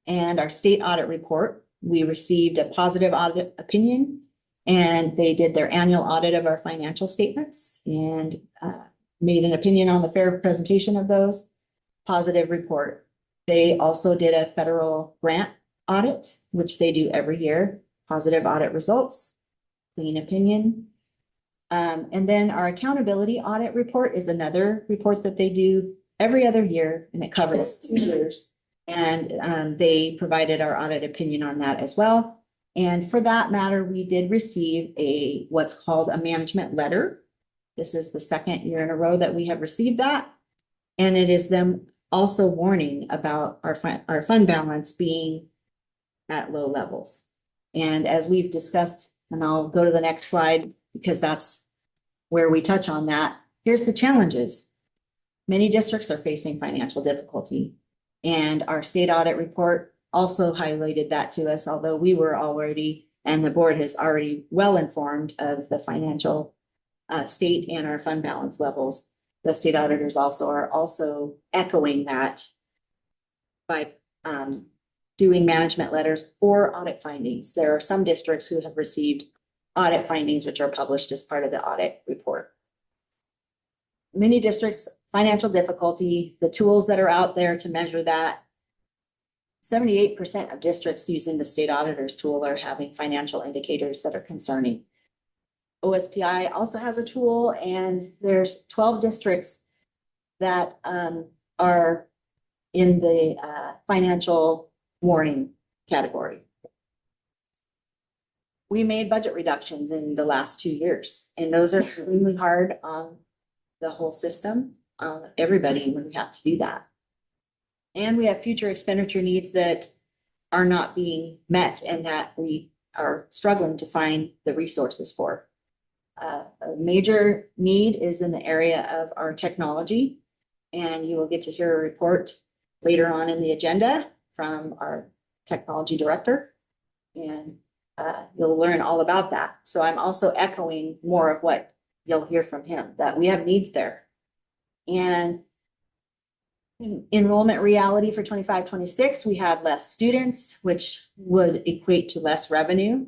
And our state audit report, we received a positive audit opinion, and they did their annual audit of our financial statements and made an opinion on the fair presentation of those. Positive report. They also did a federal grant audit, which they do every year. Positive audit results, clean opinion. And then our accountability audit report is another report that they do every other year, and it covers 2 years. And they provided our audit opinion on that as well. And for that matter, we did receive what's called a management letter. This is the 2nd year in a row that we have received that. And it is them also warning about our fund balance being at low levels. And as we've discussed, and I'll go to the next slide because that's where we touch on that. Here's the challenges. Many districts are facing financial difficulty, and our state audit report also highlighted that to us, although we were already, and the board has already well informed of the financial state and our fund balance levels. The state auditors are also echoing that by doing management letters or audit findings. There are some districts who have received audit findings, which are published as part of the audit report. Many districts, financial difficulty, the tools that are out there to measure that. 78% of districts using the state auditor's tool are having financial indicators that are concerning. OSPI also has a tool, and there's 12 districts that are in the financial warning category. We made budget reductions in the last 2 years, and those are really hard on the whole system, everybody when we have to do that. And we have future expenditure needs that are not being met and that we are struggling to find the resources for. A major need is in the area of our technology, and you will get to hear a report later on in the agenda from our technology director, and you'll learn all about that. So I'm also echoing more of what you'll hear from him, that we have needs there. And enrollment reality for 25-26, we had less students, which would equate to less revenue.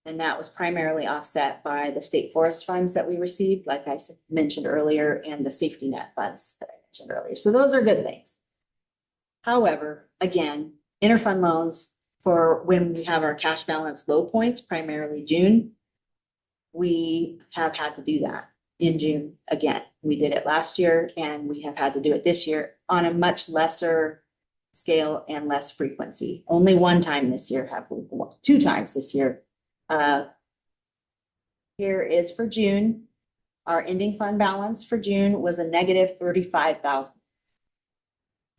And that was primarily offset by the state forest funds that we received, like I mentioned earlier, and the safety net funds that I mentioned earlier. So those are good things. However, again, interfund loans for when we have our cash balance low points, primarily June, we have had to do that in June again. We did it last year and we have had to do it this year on a much lesser scale and less frequency. Only one time this year have we, well, 2 times this year. Here is for June. Our ending fund balance for June was a negative 35,000.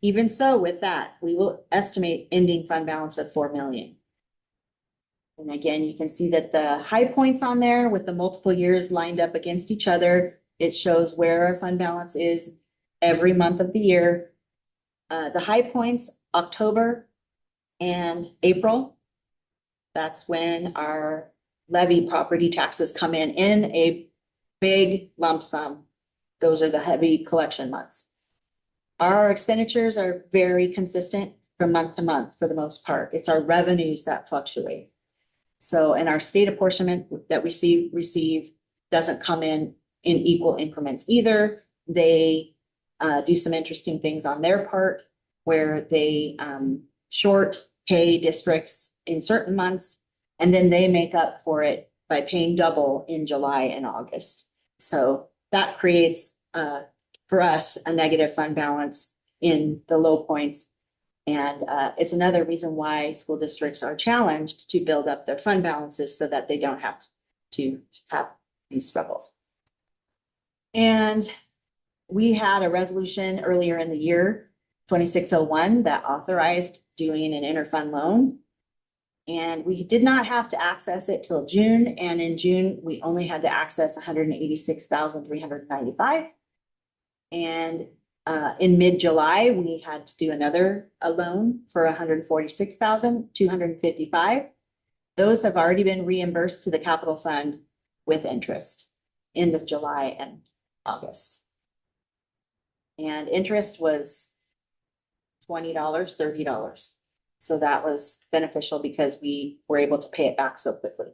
Even so, with that, we will estimate ending fund balance of 4 million. And again, you can see that the high points on there with the multiple years lined up against each other, it shows where our fund balance is every month of the year. The high points, October and April. That's when our levy property taxes come in a big lump sum. Those are the heavy collection months. Our expenditures are very consistent from month to month for the most part. It's our revenues that fluctuate. So, and our state apportionment that we receive doesn't come in equal increments either. They do some interesting things on their part where they short pay districts in certain months, and then they make up for it by paying double in July and August. So that creates for us a negative fund balance in the low points. And it's another reason why school districts are challenged to build up their fund balances so that they don't have to have these struggles. And we had a resolution earlier in the year, 2601, that authorized doing an interfund loan. And we did not have to access it till June. And in June, we only had to access 186,395. And in mid-July, we had to do another loan for 146,255. Those have already been reimbursed to the capital fund with interest, end of July and August. And interest was $20, $30. So that was beneficial because we were able to pay it back so quickly.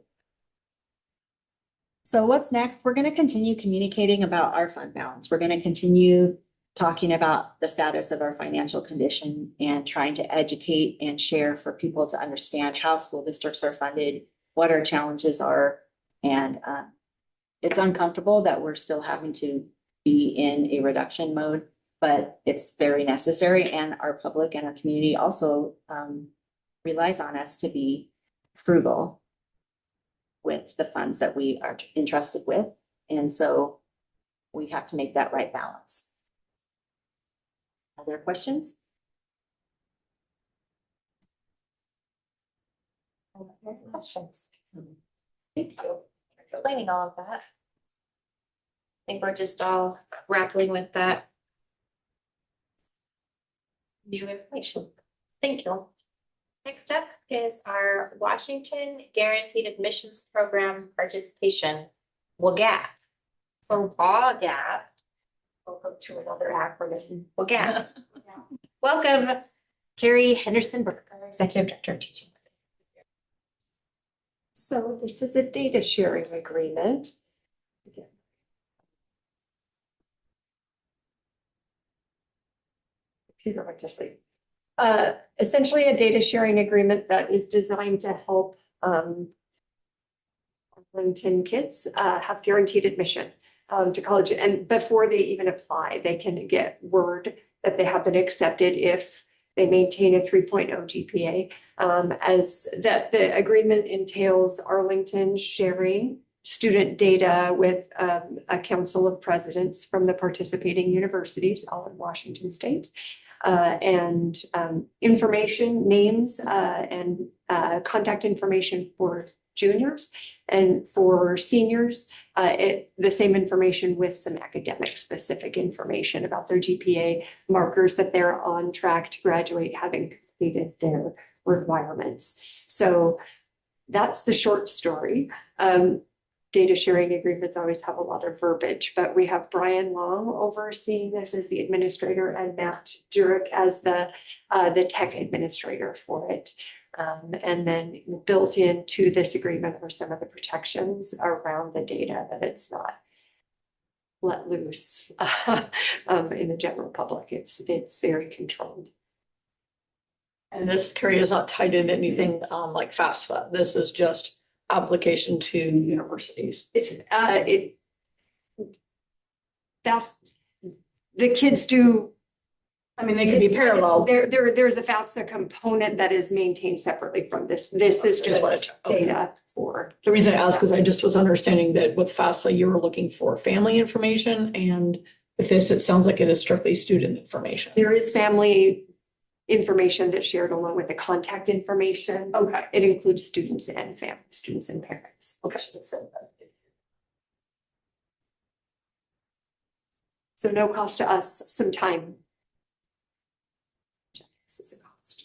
So what's next? We're going to continue communicating about our fund balance. We're going to continue talking about the status of our financial condition and trying to educate and share for people to understand how school districts are funded, what our challenges are. And it's uncomfortable that we're still having to be in a reduction mode, but it's very necessary. And our public and our community also relies on us to be frugal with the funds that we are entrusted with. And so we have to make that right balance. Other questions? Other questions? Thank you for explaining all of that. I think we're just all grappling with that new information. Thank you. Next up is our Washington Guaranteed Admissions Program participation, WGAP. So WGAP. We'll go to another acronym, WGAP. Welcome, Carrie Henderson Burke, our Executive Director of Teaching. So this is a data sharing agreement. Computer went to sleep. Essentially a data sharing agreement that is designed to help Arlington kids have guaranteed admission to college. And before they even apply, they can get word that they have been accepted if they maintain a 3.0 GPA. As that the agreement entails Arlington sharing student data with a council of presidents from the participating universities all in Washington state. And information, names, and contact information for juniors, and for seniors, the same information with some academic specific information about their GPA, markers that they're on track to graduate having completed their requirements. So that's the short story. Data sharing agreements always have a lot of verbiage, but we have Brian Long overseeing this as the administrator and Matt Jurek as the tech administrator for it. And then built into this agreement are some of the protections around the data that it's not let loose in the general public. It's very controlled. And this, Carrie, is not tied into anything like FAFSA. This is just application to universities? It's, that's, the kids do. I mean, they could be parallel. There's a FAFSA component that is maintained separately from this. This is Just wanted just to- okay. data for. The reason I asked is I just was understanding that with FAFSA, you were looking for family information, and with this, it sounds like it is strictly student information. There is family information that's shared along with the contact information. Okay. It includes students and students and parents. Okay. So no cost to us, some time. This is a cost.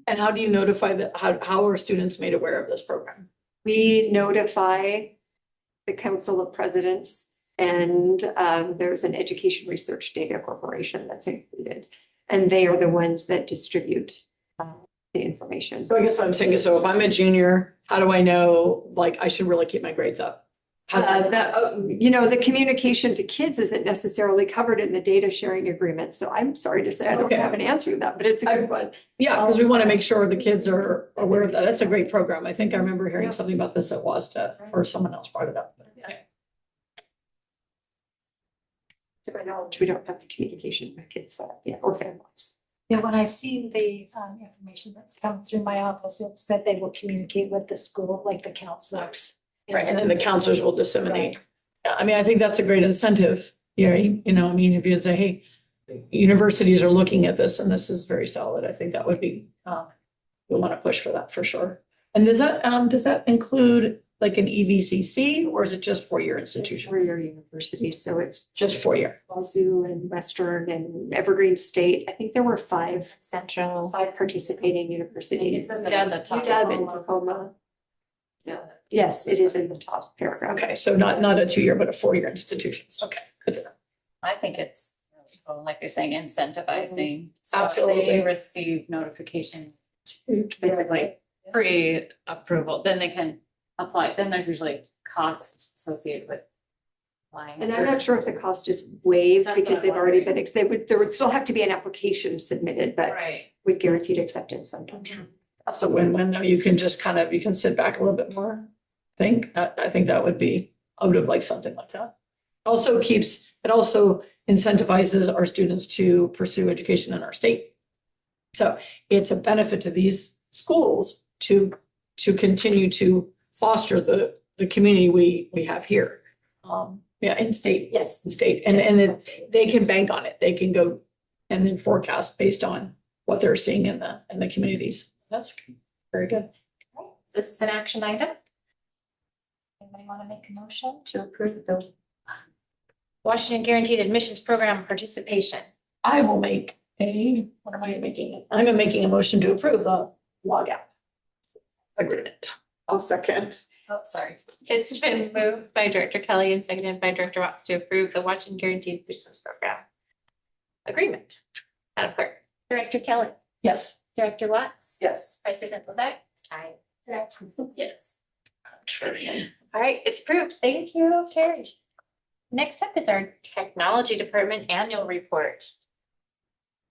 And how do you notify how are students made aware of this program? We notify the Council of Presidents, and there's an Education Research Data Corporation that's included. And they are the ones that distribute the information. So I guess what I'm saying is, so if I'm a junior, how do I know, like, I should really keep my grades up? The communication to kids isn't necessarily covered in the data sharing agreement. So I'm sorry to say I don't Okay. have an answer to that, but it's a good one. Yeah, because we want to make sure the kids are aware of that. That's a great program. I think I remember hearing something about this at WASDA, or someone else brought it up. To my knowledge, we don't have the communication with kids or families. Yeah, when I've seen the information that's come through my office, it said they will communicate with the school, like the counselors. Right, and then the counselors will disseminate. Yeah, I mean, I think that's a great incentive. I mean, if you say, hey, universities are looking at this and this is very solid, I think that would be, we want to push for that for sure. And does that include like an EVCC, or is it just four-year institutions? For-year universities, so it's Just 4-year. Wazoo and Western and Evergreen State. I think there were five Central. participating universities. It's at the top. UW and Tacoma. Yes, it is in the top paragraph. Okay, so not a 2-year, but a 4-year institutions. Okay, good. I think it's, really, like you're saying, incentivizing. So Absolutely. They receive notification, basically pre-approval, then they can apply. Then there's usually cost associated with applying. And I'm not sure if the cost is waived That's because what they've I'm already wondering. been, there would still have to be an application submitted, but Right. with guaranteed acceptance sometimes. That's a win-win. Now you can just you can sit back a little bit more. I think I would have liked something like that. It also incentivizes our students to pursue education in our state. So it's a benefit to these schools to continue to foster the community we have here. In state. Yes. In state, and then they can bank on it. They can go and then forecast based on what they're seeing in the communities. That's very good. This is an action item. Anybody want to make a motion to approve the Washington Guaranteed Admissions Program participation. I will make what am I making? I'm making a motion to approve the log app agreement. I'll second. Oh, sorry. It's been moved by Director Kelly and seconded by Director Watts to approve the Washington Guaranteed Admissions Program agreement. Madam Clerk. Director Kelly. Yes. Director Watts. Yes. President Levesque. Aye. Yes. All right, it's approved. Thank you, Carrie. Next up is our Technology Department Annual Report.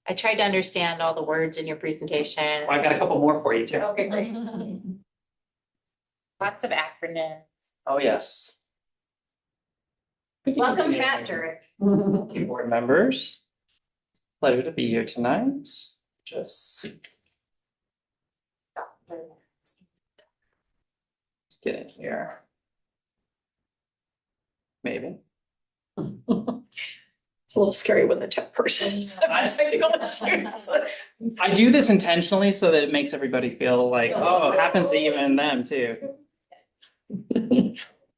I tried to understand all the words in your presentation. Well, I've got a couple more for you too. Okay, great. Lots of acronyms. Oh, yes. Welcome back, Derek. Thank you, board members. Pleasure to be here tonight. Just let's get in here. Maybe. It's a little scary when the tech person is. I do this intentionally so that it makes everybody feel like, oh, it happens to even them too.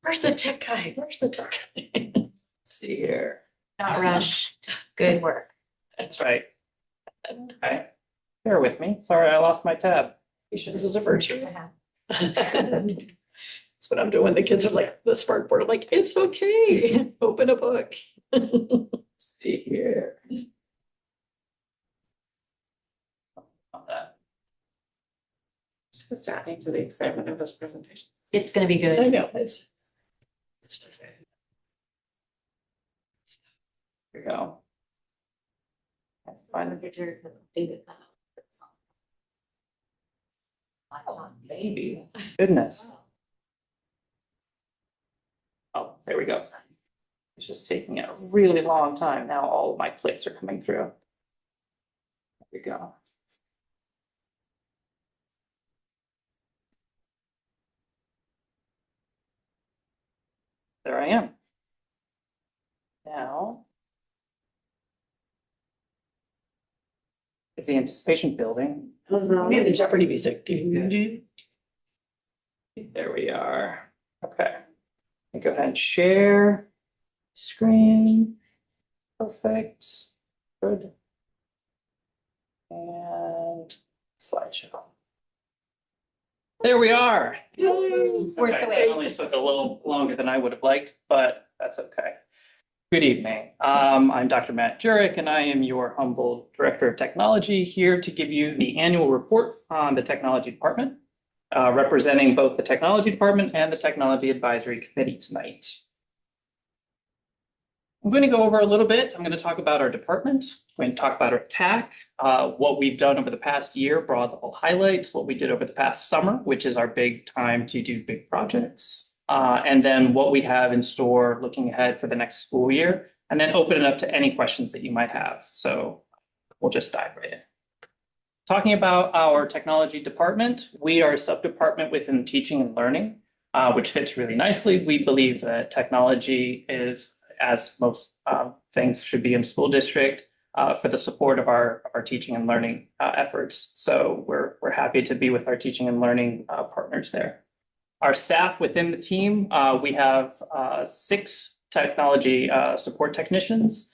Where's the tech guy? Where's the tech guy? Let's see here. Not rushed. Good work. That's right. Okay, bear with me. Sorry, I lost my tab. Patience is a virtue. That's what I'm doing when the kids are like, the smart board, I'm like, it's okay, open a book. Let's see here. Not that. Just adding to the excitement of this presentation. It's gonna be I good. know, it's. Here we go. Find the maybe. Goodness. there we go. It's just taking a really long time. Now all of my clicks are coming through. There we go. There I am. Now is the anticipation building. We have the Jeopardy music. There we are. Okay. Go ahead and share screen. Perfect. Good. And slideshow. There we are. Worth the Okay, wait. it only took a little longer than I would have liked, but that's okay. Good evening. I'm Dr. Matt Jurek, and I am your humble Director of Technology here to give you the annual report on the Technology Department, representing both the Technology Department and the Technology Advisory Committee tonight. I'm going to go over a little bit. I'm going to talk about our department. I'm going to talk about our TAC, what we've done over the past year, broad level highlights, what we did over the past summer, which is our big time to do big projects. And then what we have in store looking ahead for the next school year, and then open it up to any questions that you might have. So we'll just dive right in. Talking about our technology department, we are a sub-department within teaching and learning, which fits really nicely. We believe that technology is, as most things should be in school district, for the support of our teaching and learning efforts. So we're happy to be with our teaching and learning partners there. Our staff within the team, we have 6 technology support technicians.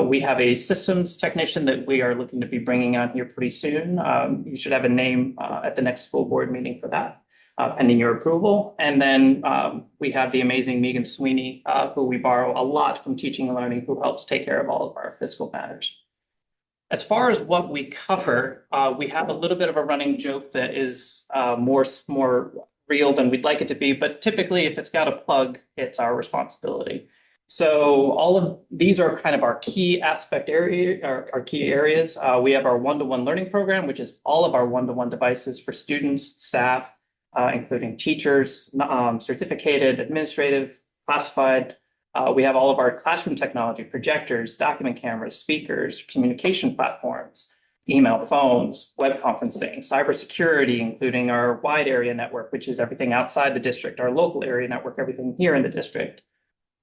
We have a systems technician that we are looking to be bringing on here pretty soon. You should have a name at the next school board meeting for that, pending your approval. And then we have the amazing Megan Sweeney, who we borrow a lot from teaching and learning, who helps take care of all of our fiscal matters. As far as what we cover, we have a little bit of a running joke that is more real than we'd like it to be, but typically if it's got a plug, it's our responsibility. So all of these are kind of our key aspect area, our key areas. We have our one-to-one learning program, which is all of our one-to-one devices for students, staff, including teachers, certificated, administrative, classified. We have all of our classroom technology, projectors, document cameras, speakers, communication platforms, email, phones, web conferencing, cybersecurity, including our wide area network, which is everything outside the district, our local area network, everything here in the district,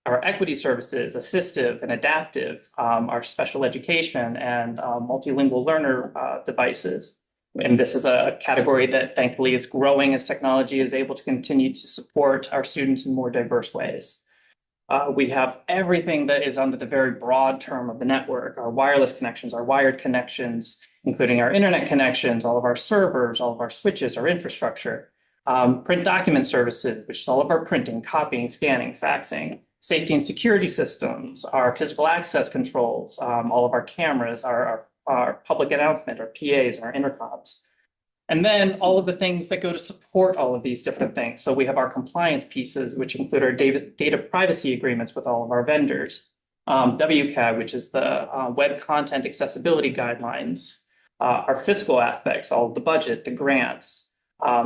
our equity services, assistive and adaptive, our special education and multilingual learner devices. And this is a category that thankfully is growing as technology is able to continue to support our students in more diverse ways. We have everything that is under the very broad term of the network, our wireless connections, our wired connections, including our internet connections, all of our servers, all of our switches, our infrastructure, print document services, which is all of our printing, copying, scanning, faxing, safety and security systems, our physical access controls, all of our cameras, our public announcement, our PAs, and our intercoms. And then all of the things that go to support all of these different things. So we have our compliance pieces, which include our data privacy agreements with all of our vendors, WCAG, which is the Web Content Accessibility Guidelines, our fiscal aspects, all of the budget, the grants,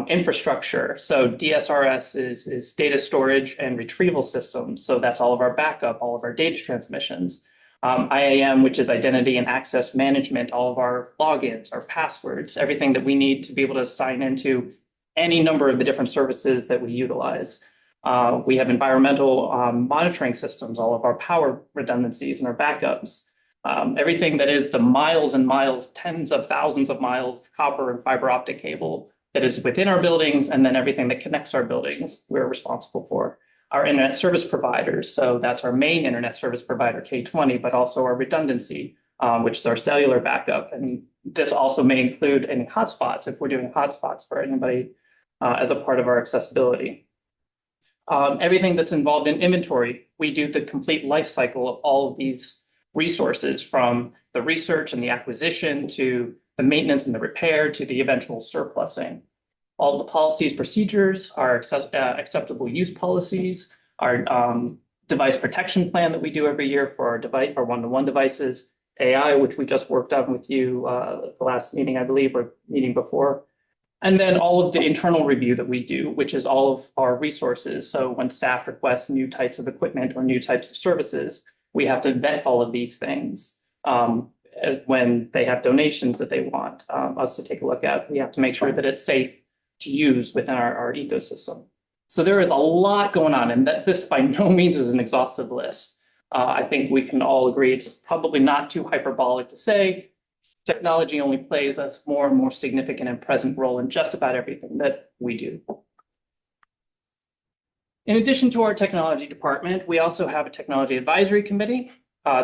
infrastructure. So DSRS is data storage and retrieval systems. So that's all of our backup, all of our data transmissions. IAM, which is identity and access management, all of our logins, our passwords, everything that we need to be able to sign into any number of the different services that we utilize. We have environmental monitoring systems, all of our power redundancies and our backups. Everything that is the miles and miles, tens of thousands of miles of copper and fiber optic cable that is within our buildings, and then everything that connects our buildings, we're responsible for. Our internet service providers, so that's our main internet service provider, K20, but also our redundancy, which is our cellular backup. And this also may include any hotspots if we're doing hotspots for anybody as a part of our accessibility. Everything that's involved in inventory, we do the complete life cycle of all of these resources, from the research and the acquisition to the maintenance and the repair to the eventual surplusing. All the policies, procedures, our acceptable use policies, our device protection plan that we do every year for our one-to-one devices, AI, which we just worked on with you the last meeting, I believe, or meeting before, And then all of the internal review that we do, which is all of our resources. So when staff request new types of equipment or new types of services, we have to vet all of these things. When they have donations that they want us to take a look at, we have to make sure that it's safe to use within our ecosystem. So there is a lot going on, and that this by no means is an exhaustive list. I think we can all agree it's probably not too hyperbolic to say technology only plays a more and more significant and present role in just about everything that we do. In addition to our technology department, we also have a technology advisory committee.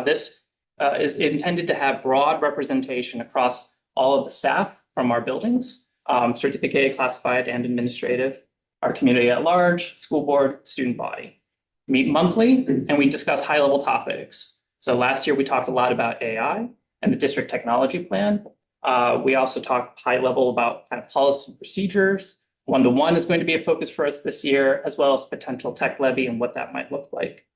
This is intended to have broad representation across all of the staff from our buildings, certificated, classified, and administrative, our community at large, school board, student body. Meet monthly, and we discuss high-level topics. So last year, we talked a lot about AI and the district technology plan. We also talked high level about kind of policy and procedures. One-to-one is going to be a focus for us this year, as well as potential tech levy and what that might look like.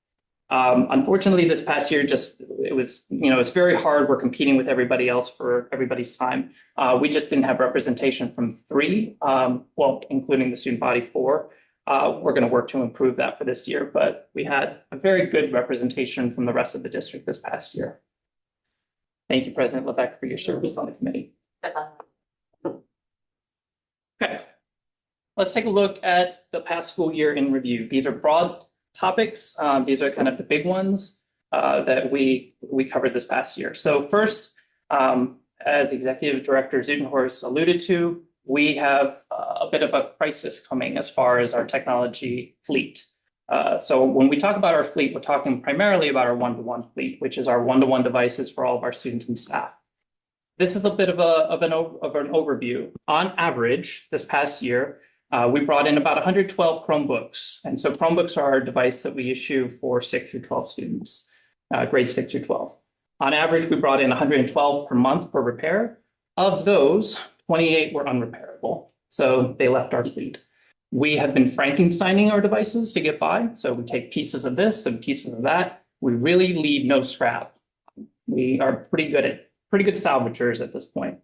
Unfortunately, this past year, it's very hard. We're competing with everybody else for everybody's time. We just didn't have representation from 3, including the student body 4. We're going to work to improve that for this year, but we had a very good representation from the rest of the district this past year. Thank you, President Levesque, for your service on the committee. Okay, let's take a look at the past school year in review. These are broad topics. These are kind of the big ones that we covered this past year. So first, as Executive Director Zutenhorst alluded to, we have a bit of a crisis coming as far as our technology fleet. So when we talk about our fleet, we're talking primarily about our one-to-one fleet, which is our one-to-one devices for all of our students and staff. This is a bit of an overview. On average, this past year, we brought in about 112 Chromebooks. And so Chromebooks are our device that we issue for 6 through 12 students, grades 6 through 12. On average, we brought in 112 per month for repair. Of those, 28 were unrepairable. So they left our fleet. We have been Frankensteining our devices to get by. So we take pieces of this and pieces of that. We really leave no scrap. We are pretty good salvagers at this point.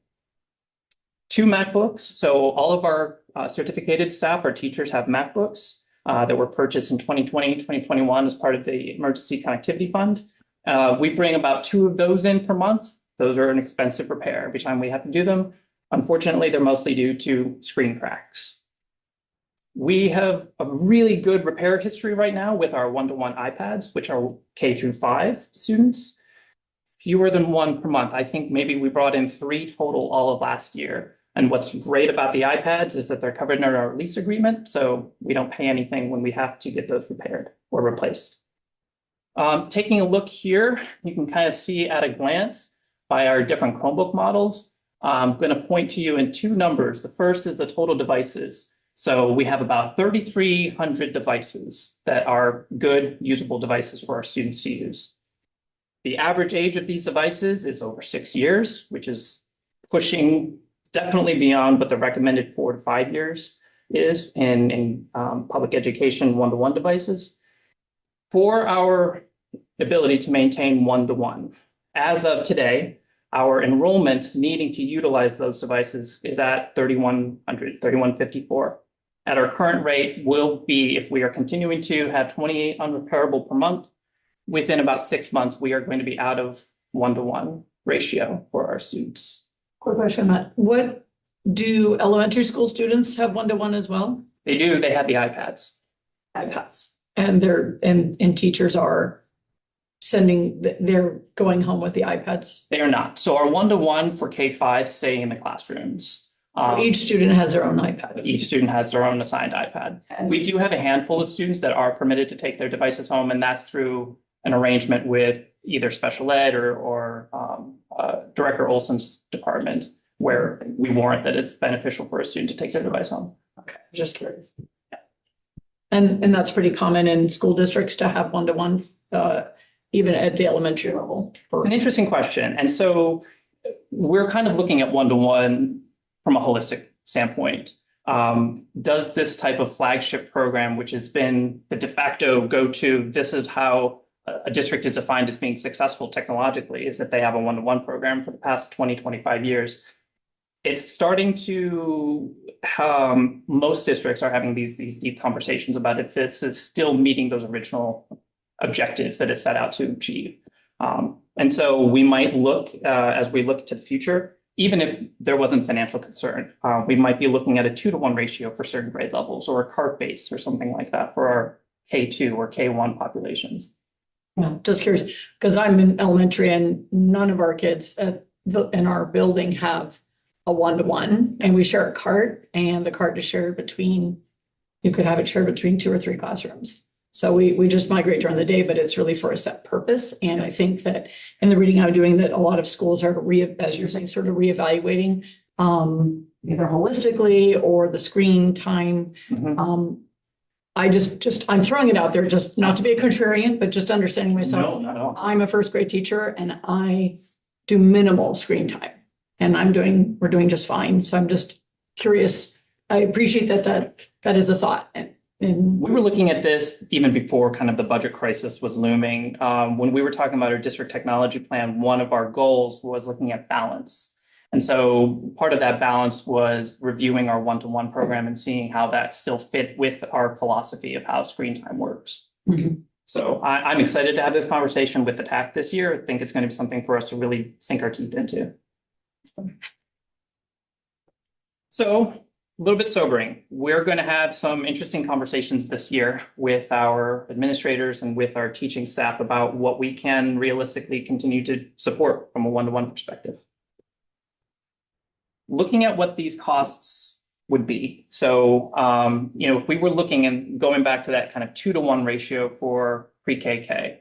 2 MacBooks. So all of our certificated staff, our teachers have MacBooks that were purchased in 2020, 2021 as part of the Emergency Connectivity Fund. We bring about 2 of those in per month. Those are an expensive repair every time we have to do them. Unfortunately, they're mostly due to screen cracks. We have a really good repair history right now with our one-to-one iPads, which are K through 5 students. Fewer than 1 per month. I think maybe we brought in 3 total all of last year. And what's great about the iPads is that they're covered in our lease agreement, so we don't pay anything when we have to get those repaired or replaced. Taking a look here, you can kind of see at a glance by our different Chromebook models. I'm going to point to you in 2 numbers. The first is the total devices. So we have about 3,300 devices that are good, usable devices for our students to use. The average age of these devices is over 6 years, which is pushing definitely beyond what the recommended 4 to 5 years is in public education one-to-one devices. For our ability to maintain one-to-one, as of today, our enrollment needing to utilize those devices is at 3,100, 3,154. At our current rate will be, if we are continuing to have 28 unrepairable per month, within about 6 months, we are going to be out of one-to-one ratio for our students. Quick question, Matt. What, do elementary school students have one-to-one as well? They do, they have the iPads. iPads. And teachers are they're going home with the iPads. They are not. So our one-to-one for K-5 stay in the classrooms. So each student has their own iPad. Each student has their own assigned iPad. We do have a handful of students that are permitted to take their devices home, and that's through an arrangement with either special ed or Director Olson's department, where we warrant that it's beneficial for a student to take their device home. Okay, just curious. Yeah. And that's pretty common in school districts to have one-to-one, even at the elementary level. It's an interesting question. And so we're kind of looking at one-to-one from a holistic standpoint. Does this type of flagship program, which has been the de facto go-to, this is how a district is defined as being successful technologically, is that they have a one-to-one program for the past 20, 25 years. It's starting to, most districts are having these deep conversations about if this is still meeting those original objectives that it set out to achieve. And so we might look, as we look to the future, even if there wasn't financial concern, we might be looking at a 2-to-1 ratio for certain grade levels or a cart base or something like that for our K2 or K1 populations. Yeah, just curious, because I'm in elementary and none of our kids in our building have a 1-to-1, and we share a cart, and the cart is shared between, you could have it shared between 2 or 3 classrooms. So we just migrate during the day, but it's really for a set purpose. And I think that in the reading I'm doing, that a lot of schools are as you're saying, sort of reevaluating either holistically or the screen time. I'm throwing it out there, just not to be a contrarian, but just understanding myself. No, not at all. I'm a first grade teacher and I do minimal screen time, and we're doing just fine. So I'm just curious. I appreciate that is a thought. And We were looking at this even before kind of the budget crisis was looming. When we were talking about our district technology plan, one of our goals was looking at balance. And so part of that balance was reviewing our 1-to-1 program and seeing how that still fit with our philosophy of how screen time works. So I'm excited to have this conversation with the TAC this year. I think it's going to be something for us to really sink our teeth into. So a little bit sobering. We're going to have some interesting conversations this year with our administrators and with our teaching staff about what we can realistically continue to support from a 1-to-1 perspective. Looking at what these costs would be. So, if we were looking and going back to that kind of 2-to-1 ratio for pre-KK,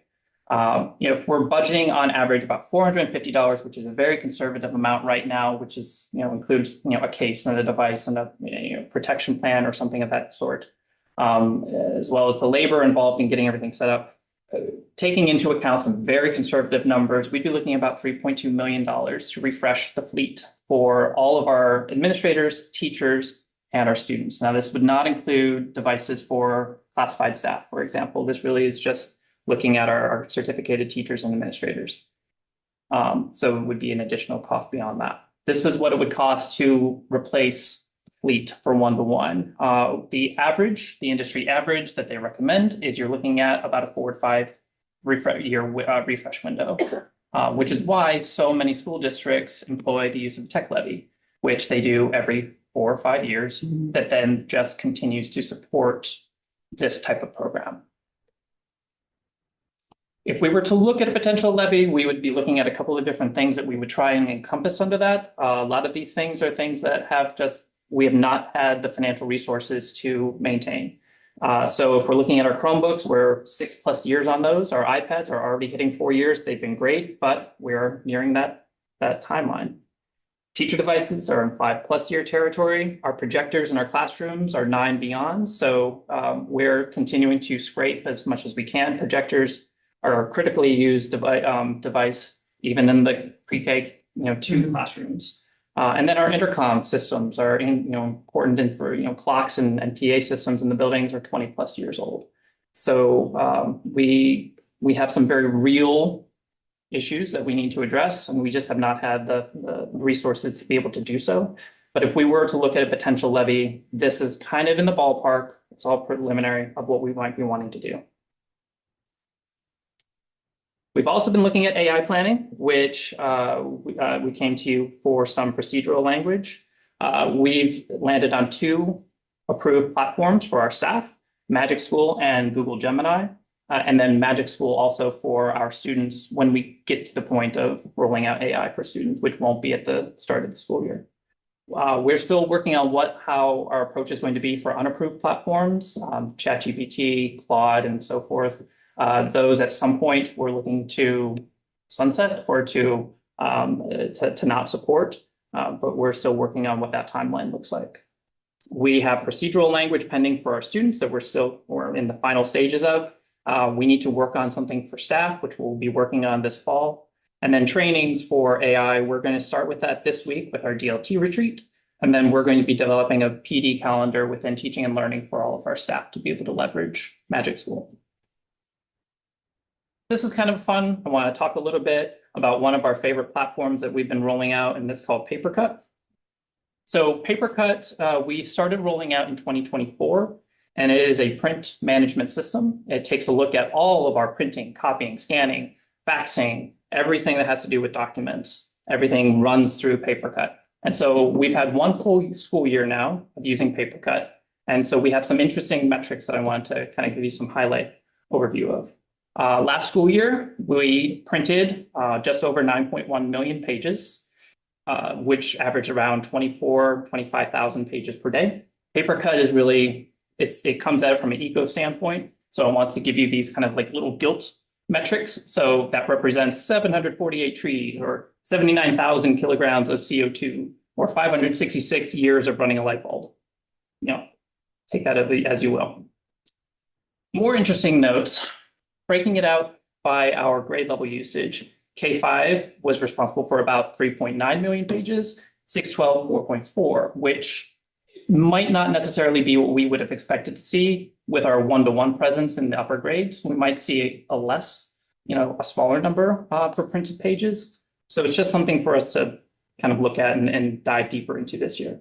if we're budgeting on average about $450, which is a very conservative amount right now, which is, includes, a case and a device and a protection plan or something of that sort, as well as the labor involved in getting everything set up. Taking into account some very conservative numbers, we'd be looking at about $3.2 million to refresh the fleet for all of our administrators, teachers, and our students. Now, this would not include devices for classified staff, for example. This really is just looking at our certificated teachers and administrators. So it would be an additional cost beyond that. This is what it would cost to replace fleet for 1-to-1. The industry average that they recommend is you're looking at about a 4 to 5 year refresh window, which is why so many school districts employ the use of tech levy, which they do every 4 or 5 years, that then just continues to support this type of program. If we were to look at a potential levy, we would be looking at a couple of different things that we would try and encompass under that. A lot of these things are things that we have not had the financial resources to maintain. So if we're looking at our Chromebooks, we're 6+ years on those. Our iPads are already hitting 4 years. They've been great, but we're nearing that timeline. Teacher devices are in 5+ year territory. Our projectors in our classrooms are 9 beyond. So we're continuing to scrape as much as we can. Projectors are a critically used device, even in the pre-K 2 classrooms. And then our intercom systems are important for clocks and PA systems in the buildings are 20+ years old. So we have some very real issues that we need to address, and we just have not had the resources to be able to do so. But if we were to look at a potential levy, this is kind of in the ballpark. It's all preliminary of what we might be wanting to do. We've also been looking at AI planning, which we came to you for some procedural language. We've landed on 2 approved platforms for our staff, Magic School and Google Gemini, and then Magic School also for our students when we get to the point of rolling out AI for students, which won't be at the start of the school year. We're still working on how our approach is going to be for unapproved platforms, ChatGPT, Claude, and so forth. Those at some point we're looking to sunset or to not support, but we're still working on what that timeline looks like. We have procedural language pending for our students that we're in the final stages of. We need to work on something for staff, which we'll be working on this fall. And then trainings for AI, we're going to start with that this week with our DLT retreat. And then we're going to be developing a PD calendar within teaching and learning for all of our staff to be able to leverage Magic School. This is kind of fun. I want to talk a little bit about one of our favorite platforms that we've been rolling out, and it's called Papercut. So PaperCut, we started rolling out in 2024, and it is a print management system. It takes a look at all of our printing, copying, scanning, faxing, everything that has to do with documents. Everything runs through PaperCut. And so we've had one full school year now of using PaperCut. And so we have some interesting metrics that I want to kind of give you some highlight overview of. Last school year, we printed just over 9.1 million pages, which average around 25,000 pages per day. PaperCut is really, it comes at it from an eco standpoint. So I want to give you these kind of like little gilt metrics. So that represents 748 trees or 79,000 kilograms of CO2 or 566 years of running a light bulb. You know, take that as you will. More interesting notes, breaking it out by our grade level usage. K5 was responsible for about 3.9 million pages, 612, 4.4, which might not necessarily be what we would have expected to see with our one-to-one presence in the upper grades. We might see a less, a smaller number for printed pages. So it's just something for us to kind of look at and dive deeper into this year.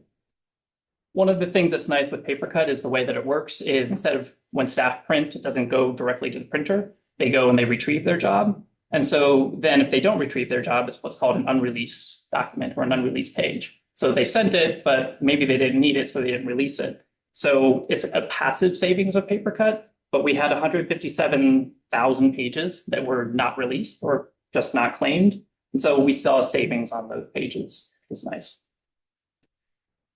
One of the things that's nice with PaperCut is the way that it works is instead of when staff print, it doesn't go directly to the printer. They go and they retrieve their job. And so then if they don't retrieve their job, it's what's called an unreleased document or an unreleased page. So they sent it, but maybe they didn't need it, so they didn't release it. So it's a passive savings of PaperCut, but we had 157,000 pages that were not released or just not claimed. And so we saw savings on those pages, which was nice.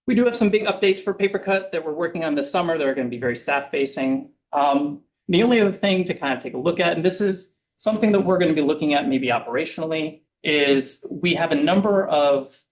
We do have some big updates for PaperCut that we're working on this summer that are going to be very staff-facing. The only other thing to kind of take a look at, and this is something that we're going to be looking at maybe operationally, is we have a number of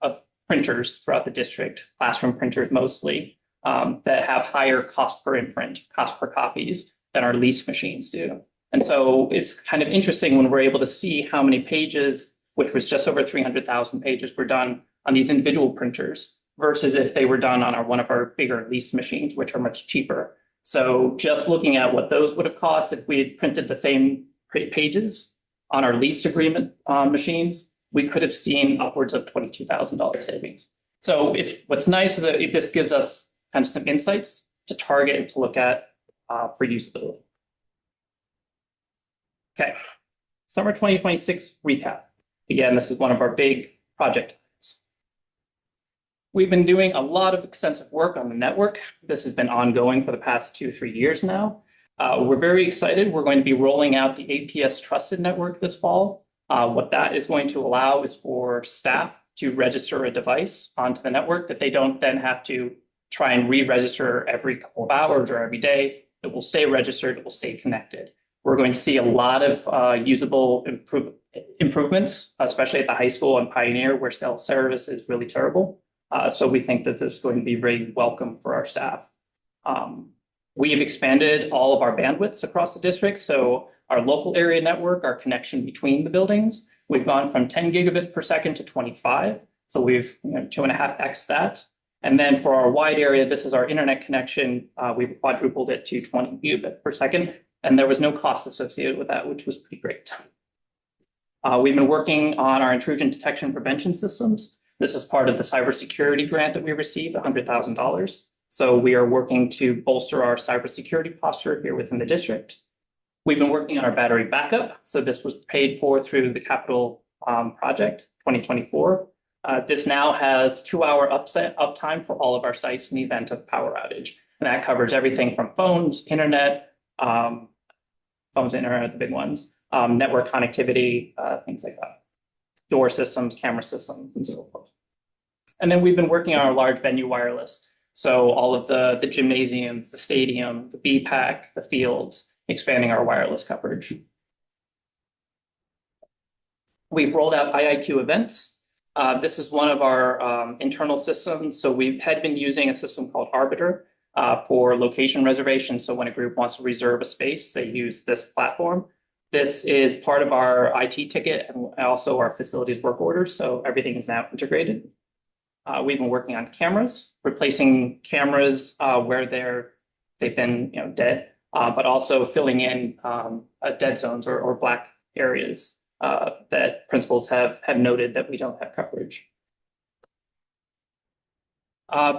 printers throughout the district, classroom printers mostly, that have higher cost per imprint, cost per copies than our leased machines do. And so it's kind of interesting when we're able to see how many pages, which was just over 300,000 pages, were done on these individual printers versus if they were done on one of our bigger leased machines, which are much cheaper. So just looking at what those would have cost if we had printed the same pages on our leased agreement machines, we could have seen upwards of $22,000 savings. So what's nice is that this gives us kind of some insights to target and to look at for usability. Okay, summer 2026 recap. Again, this is one of our big project. We've been doing a lot of extensive work on the network. This has been ongoing for the past 2-3 years now. We're very excited. We're going to be rolling out the APS Trusted Network this fall. What that is going to allow is for staff to register a device onto the network that they don't then have to try and re-register every couple of hours or every day. It will stay registered, it will stay connected. We're going to see a lot of usable improvements, especially at the high school and Pioneer, where self-service is really terrible. So we think that this is going to be very welcome for our staff. We've expanded all of our bandwidths across the district. So our local area network, our connection between the buildings, we've gone from 10 gigabit per second to 25. So we've 2.5x that. And then for our wide area, this is our internet connection. We've quadrupled it to 20 gigabit per second. And there was no cost associated with that, which was pretty great. We've been working on our intrusion detection prevention systems. This is part of the cybersecurity grant that we received, $100,000. So we are working to bolster our cybersecurity posture here within the district. We've been working on our battery backup. So this was paid for through the capital project 2024. This now has 2-hour uptime for all of our sites in the event of power outage. And that covers everything from phones, internet, the big ones, network connectivity, things like that. Door systems, camera systems, and so forth. And then we've been working on our large venue wireless. So all of the gymnasiums, the stadium, the BPAC, the fields, expanding our wireless coverage. We've rolled out IIQ events. This is one of our internal systems. So we had been using a system called Arbiter for location reservation. So when a group wants to reserve a space, they use this platform. This is part of our IT ticket and also our facilities work orders. So everything is now integrated. We've been working on cameras, replacing cameras where they've been dead, but also filling in dead zones or black areas that principals have noted that we don't have coverage.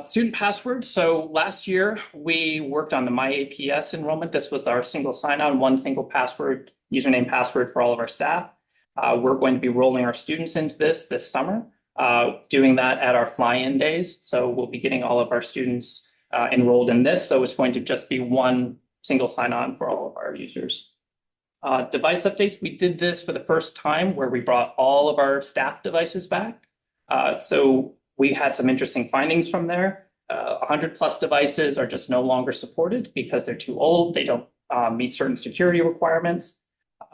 Student passwords. So last year we worked on the MyAPS enrollment. This was our single sign-on, one single password, username password for all of our staff. We're going to be rolling our students into this summer, doing that at our fly-in days. So we'll be getting all of our students enrolled in this. So it's going to just be one single sign-on for all of our users. Device updates, we did this for the first time where we brought all of our staff devices back. So we had some interesting findings from there. 100+ devices are just no longer supported because they're too old. They don't meet certain security requirements.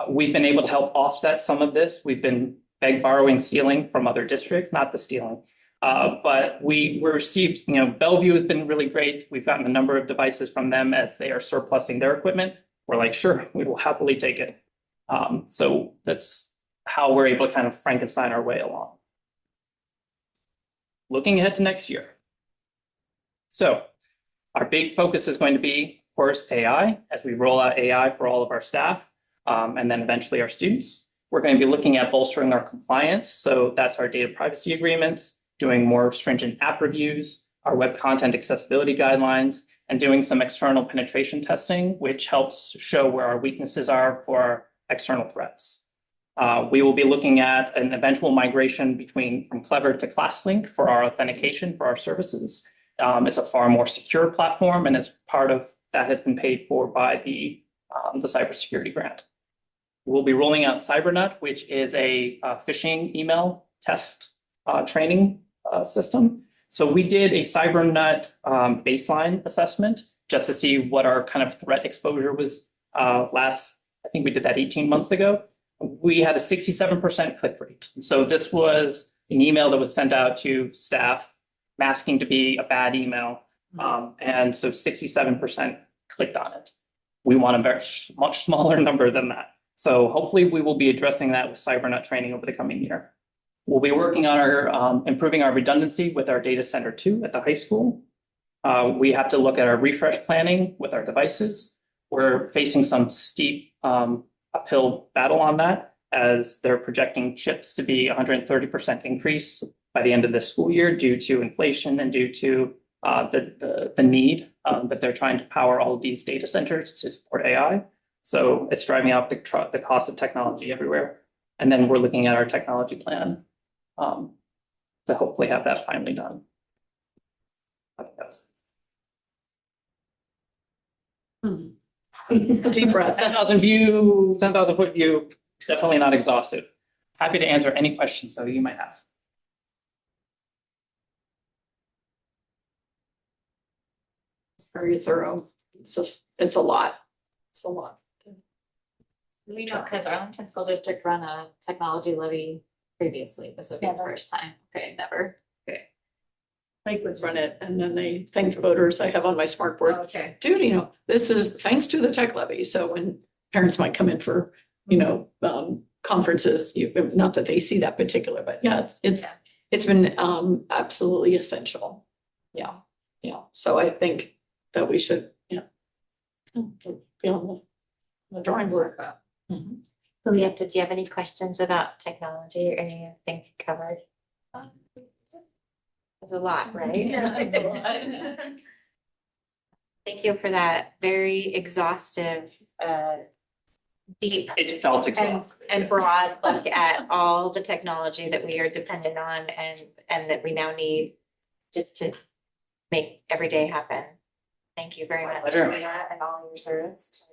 We've been able to help offset some of this. We've been borrowing, stealing from other districts, not the stealing. But we received, Bellevue has been really great. We've gotten a number of devices from them as they are surplusing their equipment. We're like, sure, we will happily take it. So that's how we're able to kind of Frankenstein our way along. Looking ahead to next year. So our big focus is going to be, of course, AI, as we roll out AI for all of our staff, and then eventually our students. We're going to be looking at bolstering our compliance. So that's our data privacy agreements, doing more stringent app reviews, our web content accessibility guidelines, and doing some external penetration testing, which helps show where our weaknesses are for our external threats. We will be looking at an eventual migration from Clever to ClassLink for our authentication for our services. It's a far more secure platform, and as part of that has been paid for by the cybersecurity grant. We'll be rolling out CyberNut, which is a phishing email test training system. So we did a CyberNut baseline assessment just to see what our kind of threat exposure was I think we did that 18 months ago. We had a 67% click rate. And so this was an email that was sent out to staff masking to be a bad email. And so 67% clicked on it. We want a very much smaller number than that. So hopefully we will be addressing that with CyberNut training over the coming year. We'll be working on our improving our redundancy with our data center 2 at the high school. We have to look at our refresh planning with our devices. We're facing some steep uphill battle on that as they're projecting chips to be 130% increase by the end of this school year due to inflation and due to the need that they're trying to power all of these data centers to support AI. So it's driving up the cost of technology everywhere. And then we're looking at our technology plan to hopefully have that finally done. I think that was Deep breath. 10,000 foot view, definitely not exhaustive. Happy to answer any questions that you might have. It's very thorough. It's a lot. It's a lot. We know, has Arlington School District run a technology levy previously? This would be the first time. Okay, never. Okay. Lakewood's run it and then they thank the voters. I have on my smart board, Okay. dude, this is thanks to the tech levy. So when parents might come in for, conferences, not that they see that particular, but yeah, it's been absolutely essential. Yeah. Yeah. So I think that we should, be on the drawing board. Julietta, do you have any questions about technology or any of the things covered? There's a lot, right? Thank you for that very exhaustive, deep It felt exhausting. and broad look at all the technology that we are dependent on and that we now need just to make every day happen. Thank you very much pleasure. for that and all your service.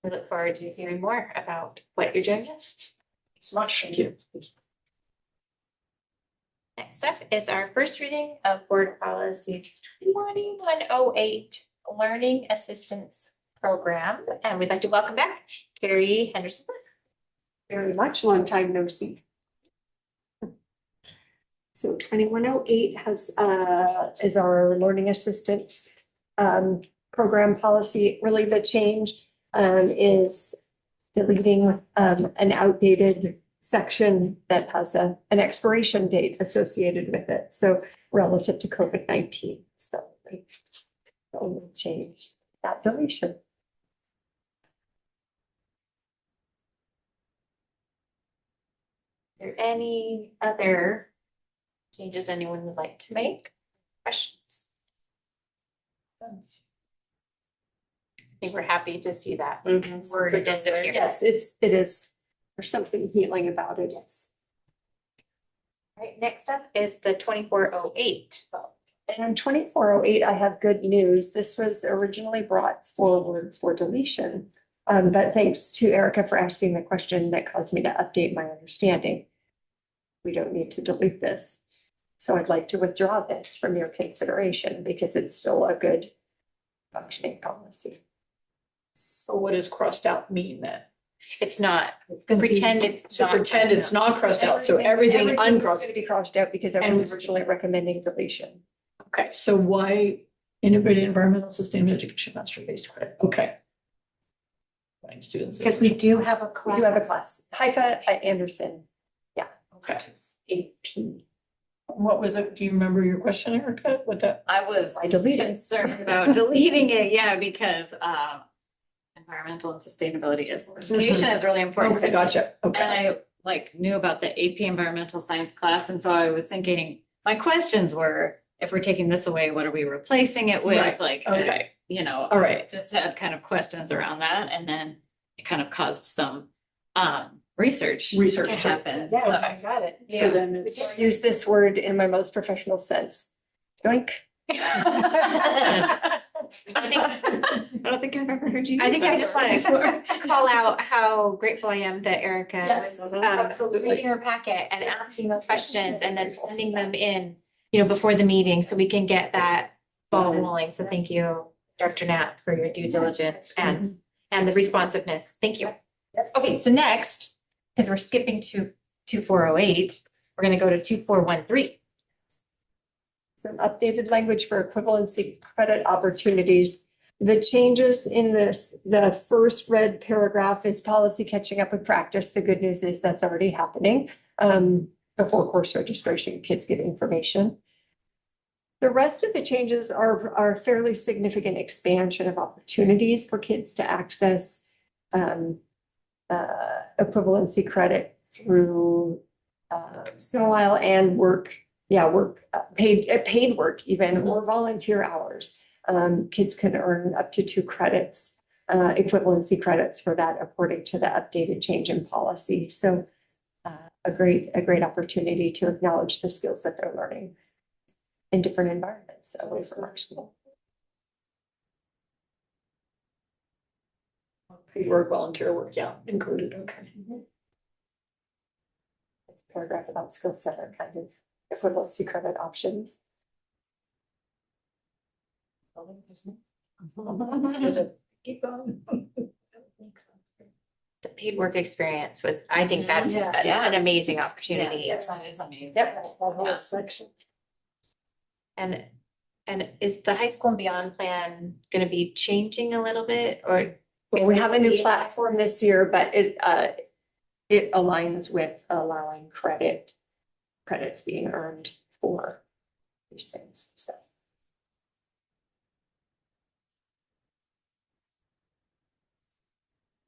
We look forward to hearing more about what you're doing next. Thanks so much. Thank you. Next up is our first reading of Board Policies 2108, Learning Assistance Program. And we'd like to welcome back Carrie Henderson. Very much, long time no see. So 2108 is our learning assistance program policy. Really the change is deleting an outdated section that has an expiration date associated with it. So relative to COVID-19. So the only change, that deletion. Is there any other changes anyone would like to make? Questions? I think we're happy to see that word disappear. Yes, it is. There's something healing about it. Yes. All right, next up is the 2408. And on 2408, I have good news. This was originally brought forward for deletion. But thanks to Erica for asking the question that caused me to update my understanding. We don't need to delete this. So I'd like to withdraw this from your consideration because it's still a good functioning policy. So what does crossed out mean then? It's not, pretend it's So not. pretend it's not crossed out, so everything was uncrossed. going to be crossed out because I was originally recommending deletion. Okay, so why integrated environmental sustainable education master-based credit? Okay. Fine, students. Because we do have a We class. do have a class. Haifa Anderson. Okay. AP. What was the, do you remember your question, Erica? What that? I was I deleted. concerned about deleting it, yeah, because environmental and sustainability is, deletion is really important. Okay, gotcha. And Okay. I like knew about the AP environmental science class, and so I was thinking, my questions were, if we're taking this away, what are we replacing it with? Right, Like, okay. you know, All right. just had kind of questions around that, and then it kind of caused some research Research to to- happen. Yeah, So I got it. So then it's. Use this word in my most professional sense. Yoink. I think, I don't think I've ever heard you. I use think that I just word. want to call out how grateful I am that Erica Yes, was absolutely. reading her packet and asking those questions and then sending them in, you know, before the meeting so we can get that ball rolling. So thank you, Dr. Knapp, for your due diligence and the responsiveness. Thank you. Okay, so next, because we're skipping to 2408, we're going to go to 2413. Some updated language for equivalency credit opportunities. The changes in this, the first red paragraph is policy catching up with practice. The good news is that's already happening. Before course registration, kids get information. The rest of the changes are fairly significant expansion of opportunities for kids to access equivalency credit through snow while and work, paid work even, or volunteer hours. Kids can earn up to 2 credits, equivalency credits for that according to the updated change in policy. So a great opportunity to acknowledge the skills that they're learning in different environments away from our school. Paid work, volunteer work, yeah, included, okay. It's a paragraph about skill set or kind of equivalency credit options. Keep going. The paid work experience was, I think that's Yeah. an amazing opportunity. Yes, that is amazing. Yep. Yeah. Section. And is the high school and beyond plan gonna be changing a little bit or? Well, we have a new platform this year, but it aligns with allowing credits being earned for these things, so.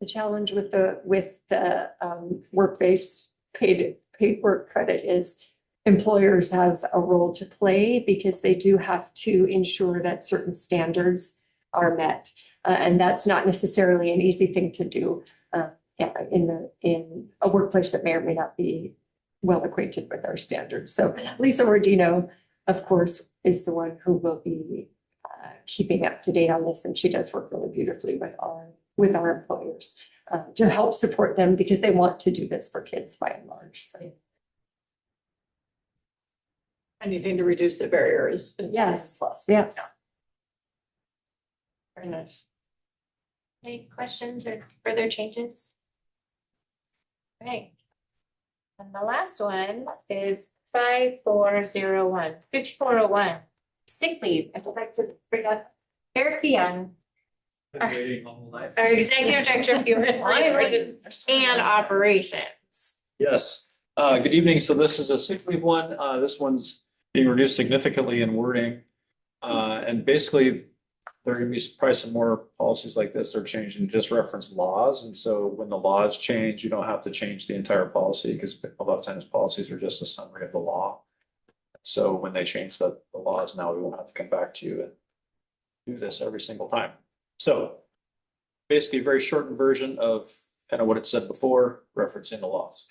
The challenge with the work-based paid work credit is employers have a role to play because they do have to ensure that certain standards are met. And that's not necessarily an easy thing to do in a workplace that may or may not be well acquainted with our standards. So Lisa Rodino, of course, is the one who will be keeping up to date on this, and she does work really beautifully with our employers to help support them because they want to do this for kids by and large. So Anything to reduce the barrier is. Yes. Plus. yes. Very nice. Any questions or further changes? All right. And the last one is 5401, 5401, sick leave. I would like to bring up Eric Young, Been waiting all my life. our Executive Director of Human Resources and Operations. Yes, good evening. So this is a sick leave one. This one's being reduced significantly in wording. And basically, there are gonna be probably some more policies like this. They're changing, just reference laws. And so when the laws change, you don't have to change the entire policy because a lot of times policies are just a summary of the law. So when they change the laws, now we won't have to come back to you and do this every single time. So basically a very shortened version of kind of what it said before, referencing the laws.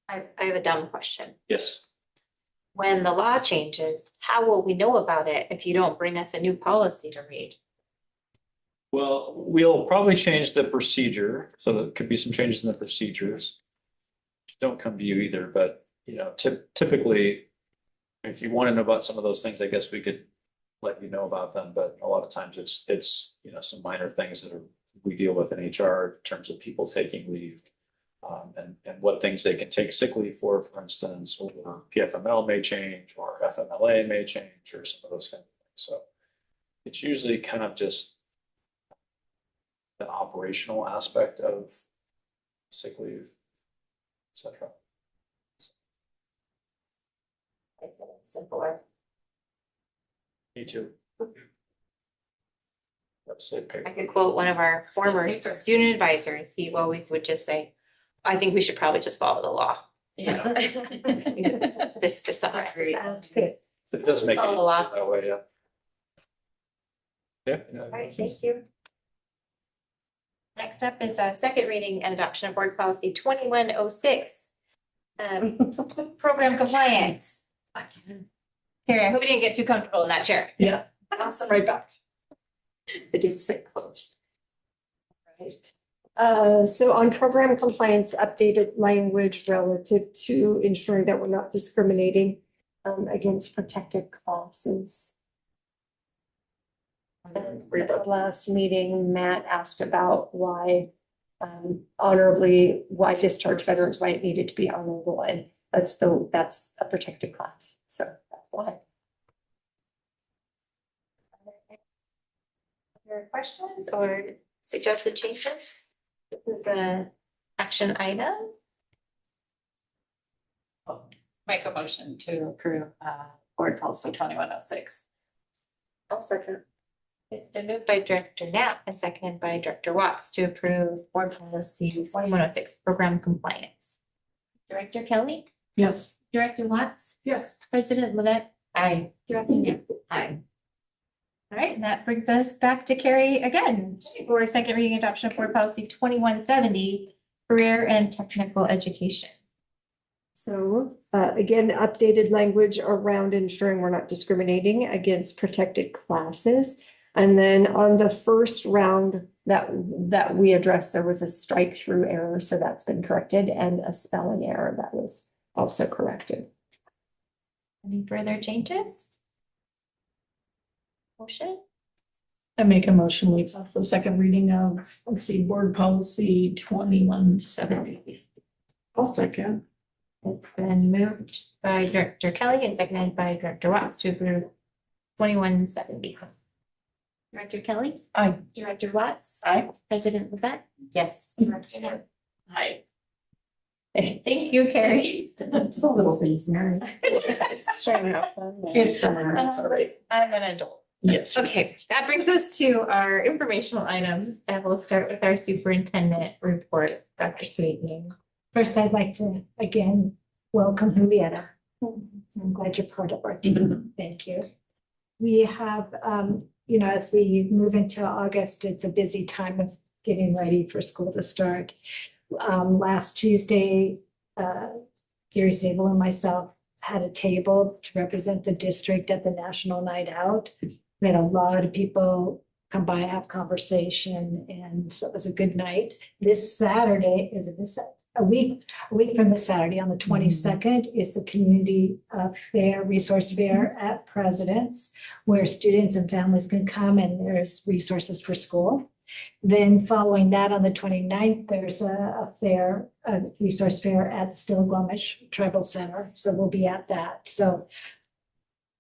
I have a dumb question. Yes. When the law changes, how will we know about it if you don't bring us a new policy to read? Well, we'll probably change the procedure, so there could be some changes in the procedures. Which don't come to you either, but you know, typically, if you want to know about some of those things, I guess we could let you know about them, but a lot of times it's, you know, some minor things that we deal with in HR in terms of people taking leave. And what things they can take sick leave for instance, or PFML may change, or FMLA may change, or some of those kind of things. So it's usually kind of just the operational aspect of sick leave, et cetera. Simpler. Me too. That's it. I could quote one of our former student advisors. He always would just say, I think we should probably just follow the law. Yeah. This just sounds great. It does make it Follow the law. easier that way, yeah. Yeah. All right, thank you. Next up is a second reading and adoption of board policy 2106. Program compliance. Carrie, I hope you didn't get too comfortable in that chair. Yeah, I'll sit right back. It did sit closed. Right. So on program compliance, updated language relative to ensuring that we're not discriminating against protected classes. At the last meeting, Matt asked about why why discharge veterans, why it needed to be honorable, and that's a protected class, so that's why. Other questions or suggested changes? This is the action item. Make a motion to approve board policy 2106. I'll second. It's been moved by Director Knapp and seconded by Director Watts to approve board policy 2106 program compliance. Director Kelly? Yes. Director Watts? Yes. President Levesque? Aye. Director Knapp? Aye. All right, and that brings us back to Carrie again for second reading adoption of board policy 2170, career and technical education. So again, updated language around ensuring we're not discriminating against protected classes. And then on the first round that we addressed, there was a strike through error, so that's been corrected, and a spelling error that was also corrected. Any further changes? Motion? I make a motion, we pass the second reading of, let's see, board policy 2170. I'll second. It's been moved by Director Kelly and seconded by Director Watts to approve 2170. Director Kelly? Aye. Director Watts? Aye. President Levesque? Yes. Director Knapp? Aye. Thank you, Carrie. It's the little things, Mary. Just trying to have fun there. It's summer, it's all right. I'm an adult. Yes. Okay, that brings us to our informational items, and we'll start with our superintendent report, Dr. Sweetney. First, I'd like to again welcome Julieta. I'm glad you're part of our team. Thank you. We have, as we move into August, it's a busy time of getting ready for school to start. Last Tuesday, Gary Zabel and myself had a table to represent the district at the National Night Out. We had a lot of people come by, have conversation, and so it was a good night. This Saturday, a week from this Saturday, on the 22nd, is the community fair, resource fair at President's, where students and families can come and there's resources for school. Then following that, on the 29th, there's a resource fair at the Stillaguamish Tribal Center. So we'll be at that. So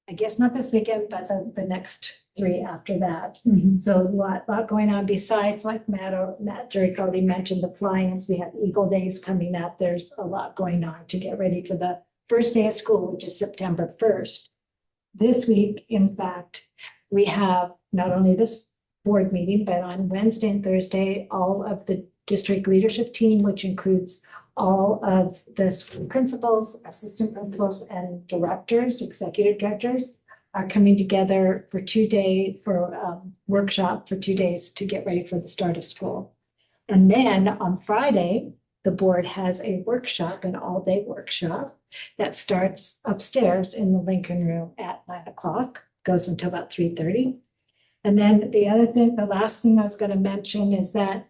I guess not this weekend, but the next 3 after that. So a lot going on besides, like Matt Drake already mentioned, the fly-ins. We have Eagle Days coming up. There's a lot going on to get ready for the first day of school, which is September 1st. This week, in fact, we have not only this board meeting, but on Wednesday and Thursday, all of the district leadership team, which includes all of the school principals, assistant principals, and directors, executive directors are coming together for 2 day workshop for 2 days to get ready for the start of school. And then on Friday, the board has a workshop, an all-day workshop that starts upstairs in the Lincoln Room at 9 o'clock, goes until about 3:30. And then the last thing I was going to mention is that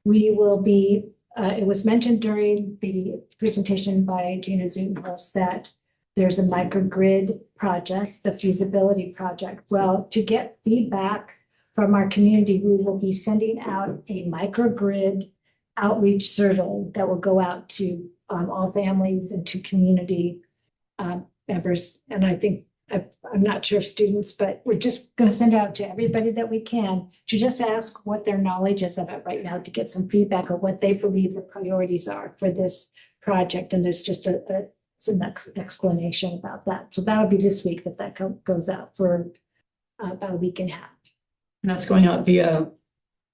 we will be, it was mentioned during the presentation by Gina Zutenholz that there's a microgrid project, the feasibility project. Well, to get feedback from our community, we will be sending out a microgrid outreach survey that will go out to all families and to community members. And I think, I'm not sure of students, but we're just going to send out to everybody that we can to just ask what their knowledge is of it right now, to get some feedback of what they believe the priorities are for this project. And there's just some explanation about that. So that'll be this week that goes out for about a week and a half. And that's going out via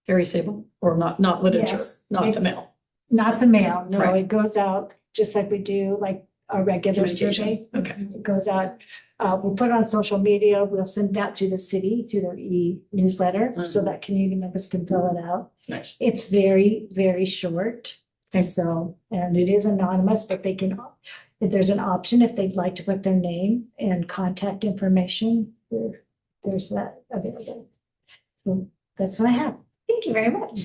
Harry Sable or not literature, Yes. not the mail. Not the mail, no, Right. it goes out just like we do, like a regular survey. Communication. Okay. It goes out, we'll put it on social media, we'll send it out through the city, through their e-newsletter, so that community members can fill it out. Nice. It's very, very short. Okay. So, and it is anonymous, but they can, if there's an option, if they'd like to put their name and contact information, there's that available. So that's what I have. Thank you very much.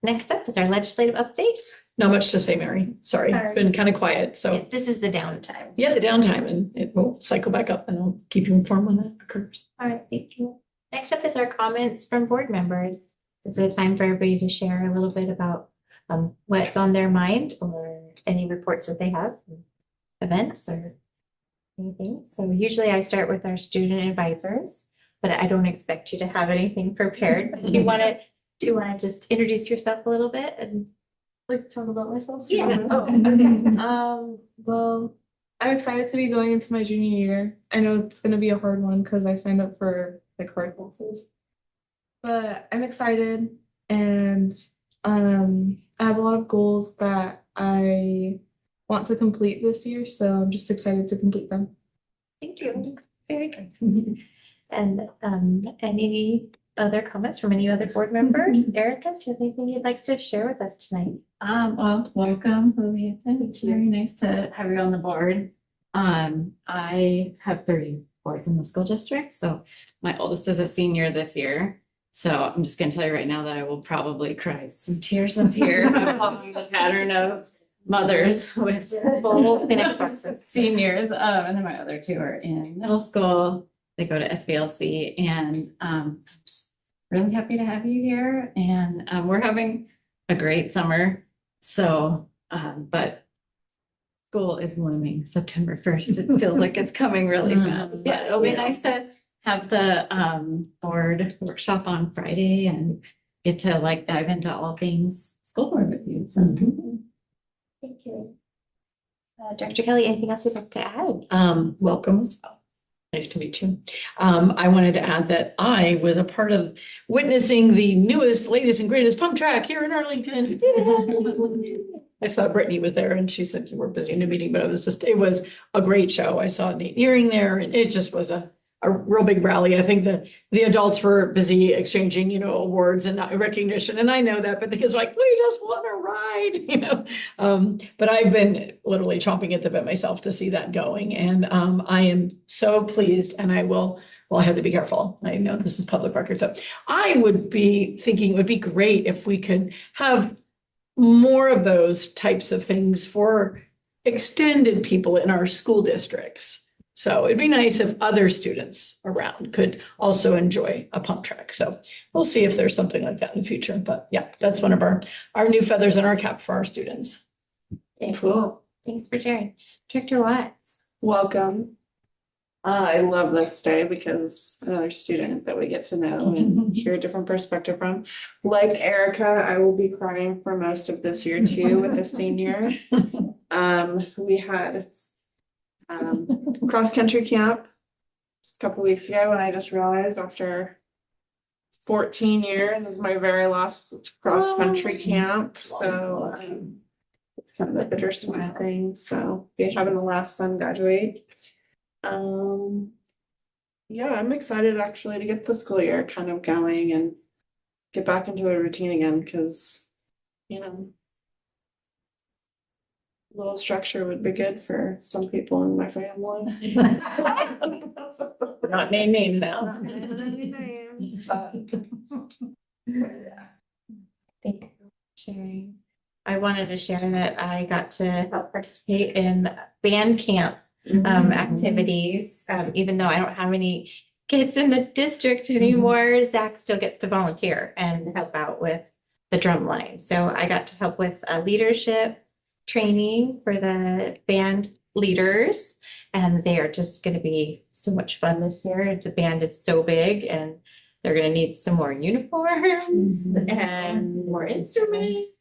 Next up is our legislative update. Not much to say, Mary. Sorry, it's Sorry. been kind of quiet. So This is the downtime. yeah, the downtime and it will cycle back up and I'll keep you informed when that occurs. All right, thank you. Next up is our comments from board members. This is a time for everybody to share a little bit about what's on their mind or any reports that they have, events or anything. So usually I start with our student advisors, but I don't expect you to have anything prepared. Do you want to just introduce yourself a little bit and Like talk about myself? Yeah. Oh, okay. Well, I'm excited to be going into my junior year. I know it's gonna be a hard one because I signed up for like hard classes. But I'm excited and I have a lot of goals that I want to complete this year, so I'm just excited to complete them. thank you. Very good. And any other comments from any other board members? Erica, do you have anything you'd like to share with us tonight? Well, welcome, Julieta. It's very nice to have you on the board. I have 30 boys in the school district, so my oldest is a senior this year. So I'm just gonna tell you right now that I will probably cry some tears up here. I'm following the pattern of mothers with full Kleenex boxes. seniors. And then my other two are in middle school. They go to SBLC and I'm just really happy to have you here. And we're having a great summer. So, but school is looming September 1st. It feels like it's coming really fast. But it'll be nice to have the board workshop on Friday and get to like dive into all things school board with you. So Thank you. Director Kelly, anything else you'd like to add? Welcome as well. Nice to meet you. I wanted to add that I was a part of witnessing the newest, latest and greatest pump track here in Arlington. I saw Brittany was there and she said you were busy in a meeting, but it was a great show. I saw Nate Nearing there and it just was a real big rally. I think the adults were busy exchanging, awards and recognition. And I know that, but the kids were like, we just want to ride, but I've been literally chomping at the bit myself to see that going. And I am so pleased and I have to be careful. I know this is public record. So I would be thinking it would be great if we could have more of those types of things for extended people in our school districts. So it'd be nice if other students around could also enjoy a pump track. So we'll see if there's something like that in the future. But yeah, that's one of our new feathers in our cap for our students. Cool. Thanks for sharing. Director Watts. Welcome. I love this day because another student that we get to know and hear a different perspective from. Like Erica, I will be crying for most of this year too with a senior. We had cross-country camp just a couple weeks ago and I just realized after 14 years this is my very last cross-country camp. So it's kind of a bittersweet thing, so be having the last son graduate. Yeah, I'm excited actually to get the school year kind of going and get back into a routine again, because, you know, a little structure would be good for some people in my family. Not named now. Thank you for sharing. I wanted to share that I got to help participate in band camp activities. Even though I don't have any kids in the district anymore, Zach still gets to volunteer and help out with the drum line. So I got to help with leadership training for the band leaders, and they are just going to be so much fun this year. The band is so big, and they're going to need some more uniforms and more instruments.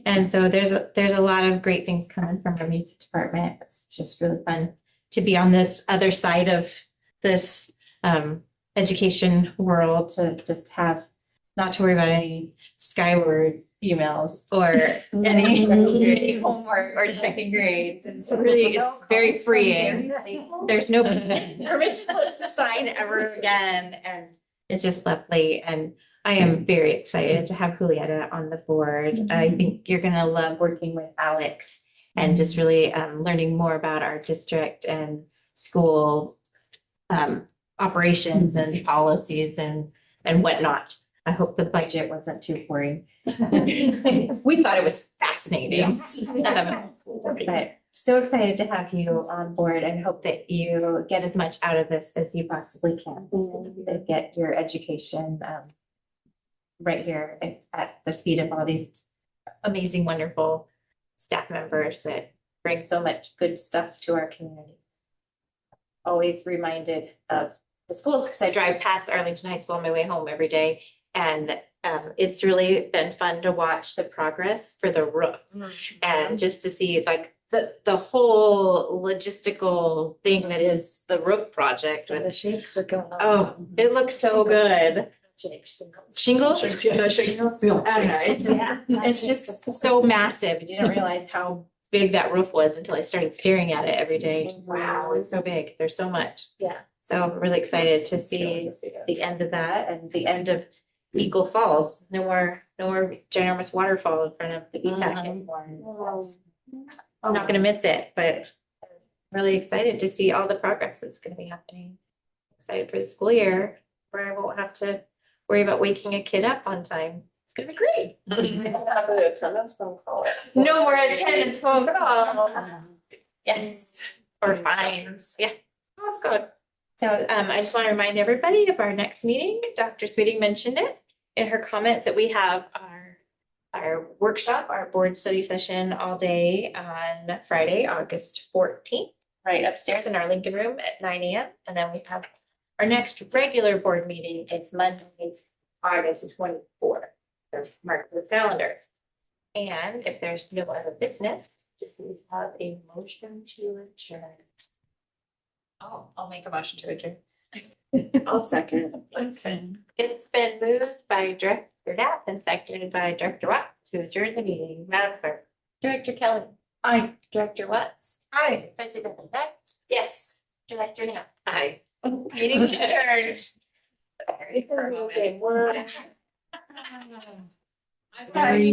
And so there's a lot of great things coming from our music department. It's just really fun to be on this other side of this education world, to just have not to worry about any skyward emails or any homework or checking grades. It's very freeing. There's no permission slips to sign ever again, and it's just lovely. And I am very excited to have Julieta on the board. I think you're going to love working with Alex and just really learning more about our district and school operations and policies and whatnot. I hope the budget wasn't too boring. We thought it was fascinating. But so excited to have you on board, and hope that you get as much out of this as you possibly can to get your education right here at the feet of all these amazing, wonderful staff members that bring so much good stuff to our community. Always reminded of the schools, because I drive past Arlington High School on my way home every day. And it's really been fun to watch the progress for the roof, and just to see like the whole logistical thing that is the roof project. The shakes are going on. Oh, it looks so good. Shingles? Shingles? I don't know, it's just so massive. I didn't realize how big that roof was until I started staring at it every day. Wow, it's so big. There's so much. Yeah. So I'm really excited to see the end of that and the end of Eagle Falls. No more ginormous waterfall in front of the EPAC anymore. I'm not gonna miss it, but really excited to see all the progress that's gonna be happening. Excited for the school year where I won't have to worry about waking a kid up on time. It's gonna be great. No more attendance phone calls. Yes, or fines. Yeah, that's good. So I just want to remind everybody of our next meeting. Dr. Sweeting mentioned it in her comments that we have our workshop, our board study session all day on Friday, August 14th, right upstairs in our Lincoln room at 9 a.m. And then we have our next regular board meeting. It's Monday, August 24th. So mark the calendar. And if there's no other business, just have a motion to adjourn. Oh, I'll make a motion to adjourn. I'll second. Okay. It's been moved by Director Knapp and seconded by Director Watt to adjourn the meeting. Madam Clerk. Director Kelly. Aye. Director Watts. Aye. President Beck. Yes. Director Knapp. Aye. Meeting adjourned. Very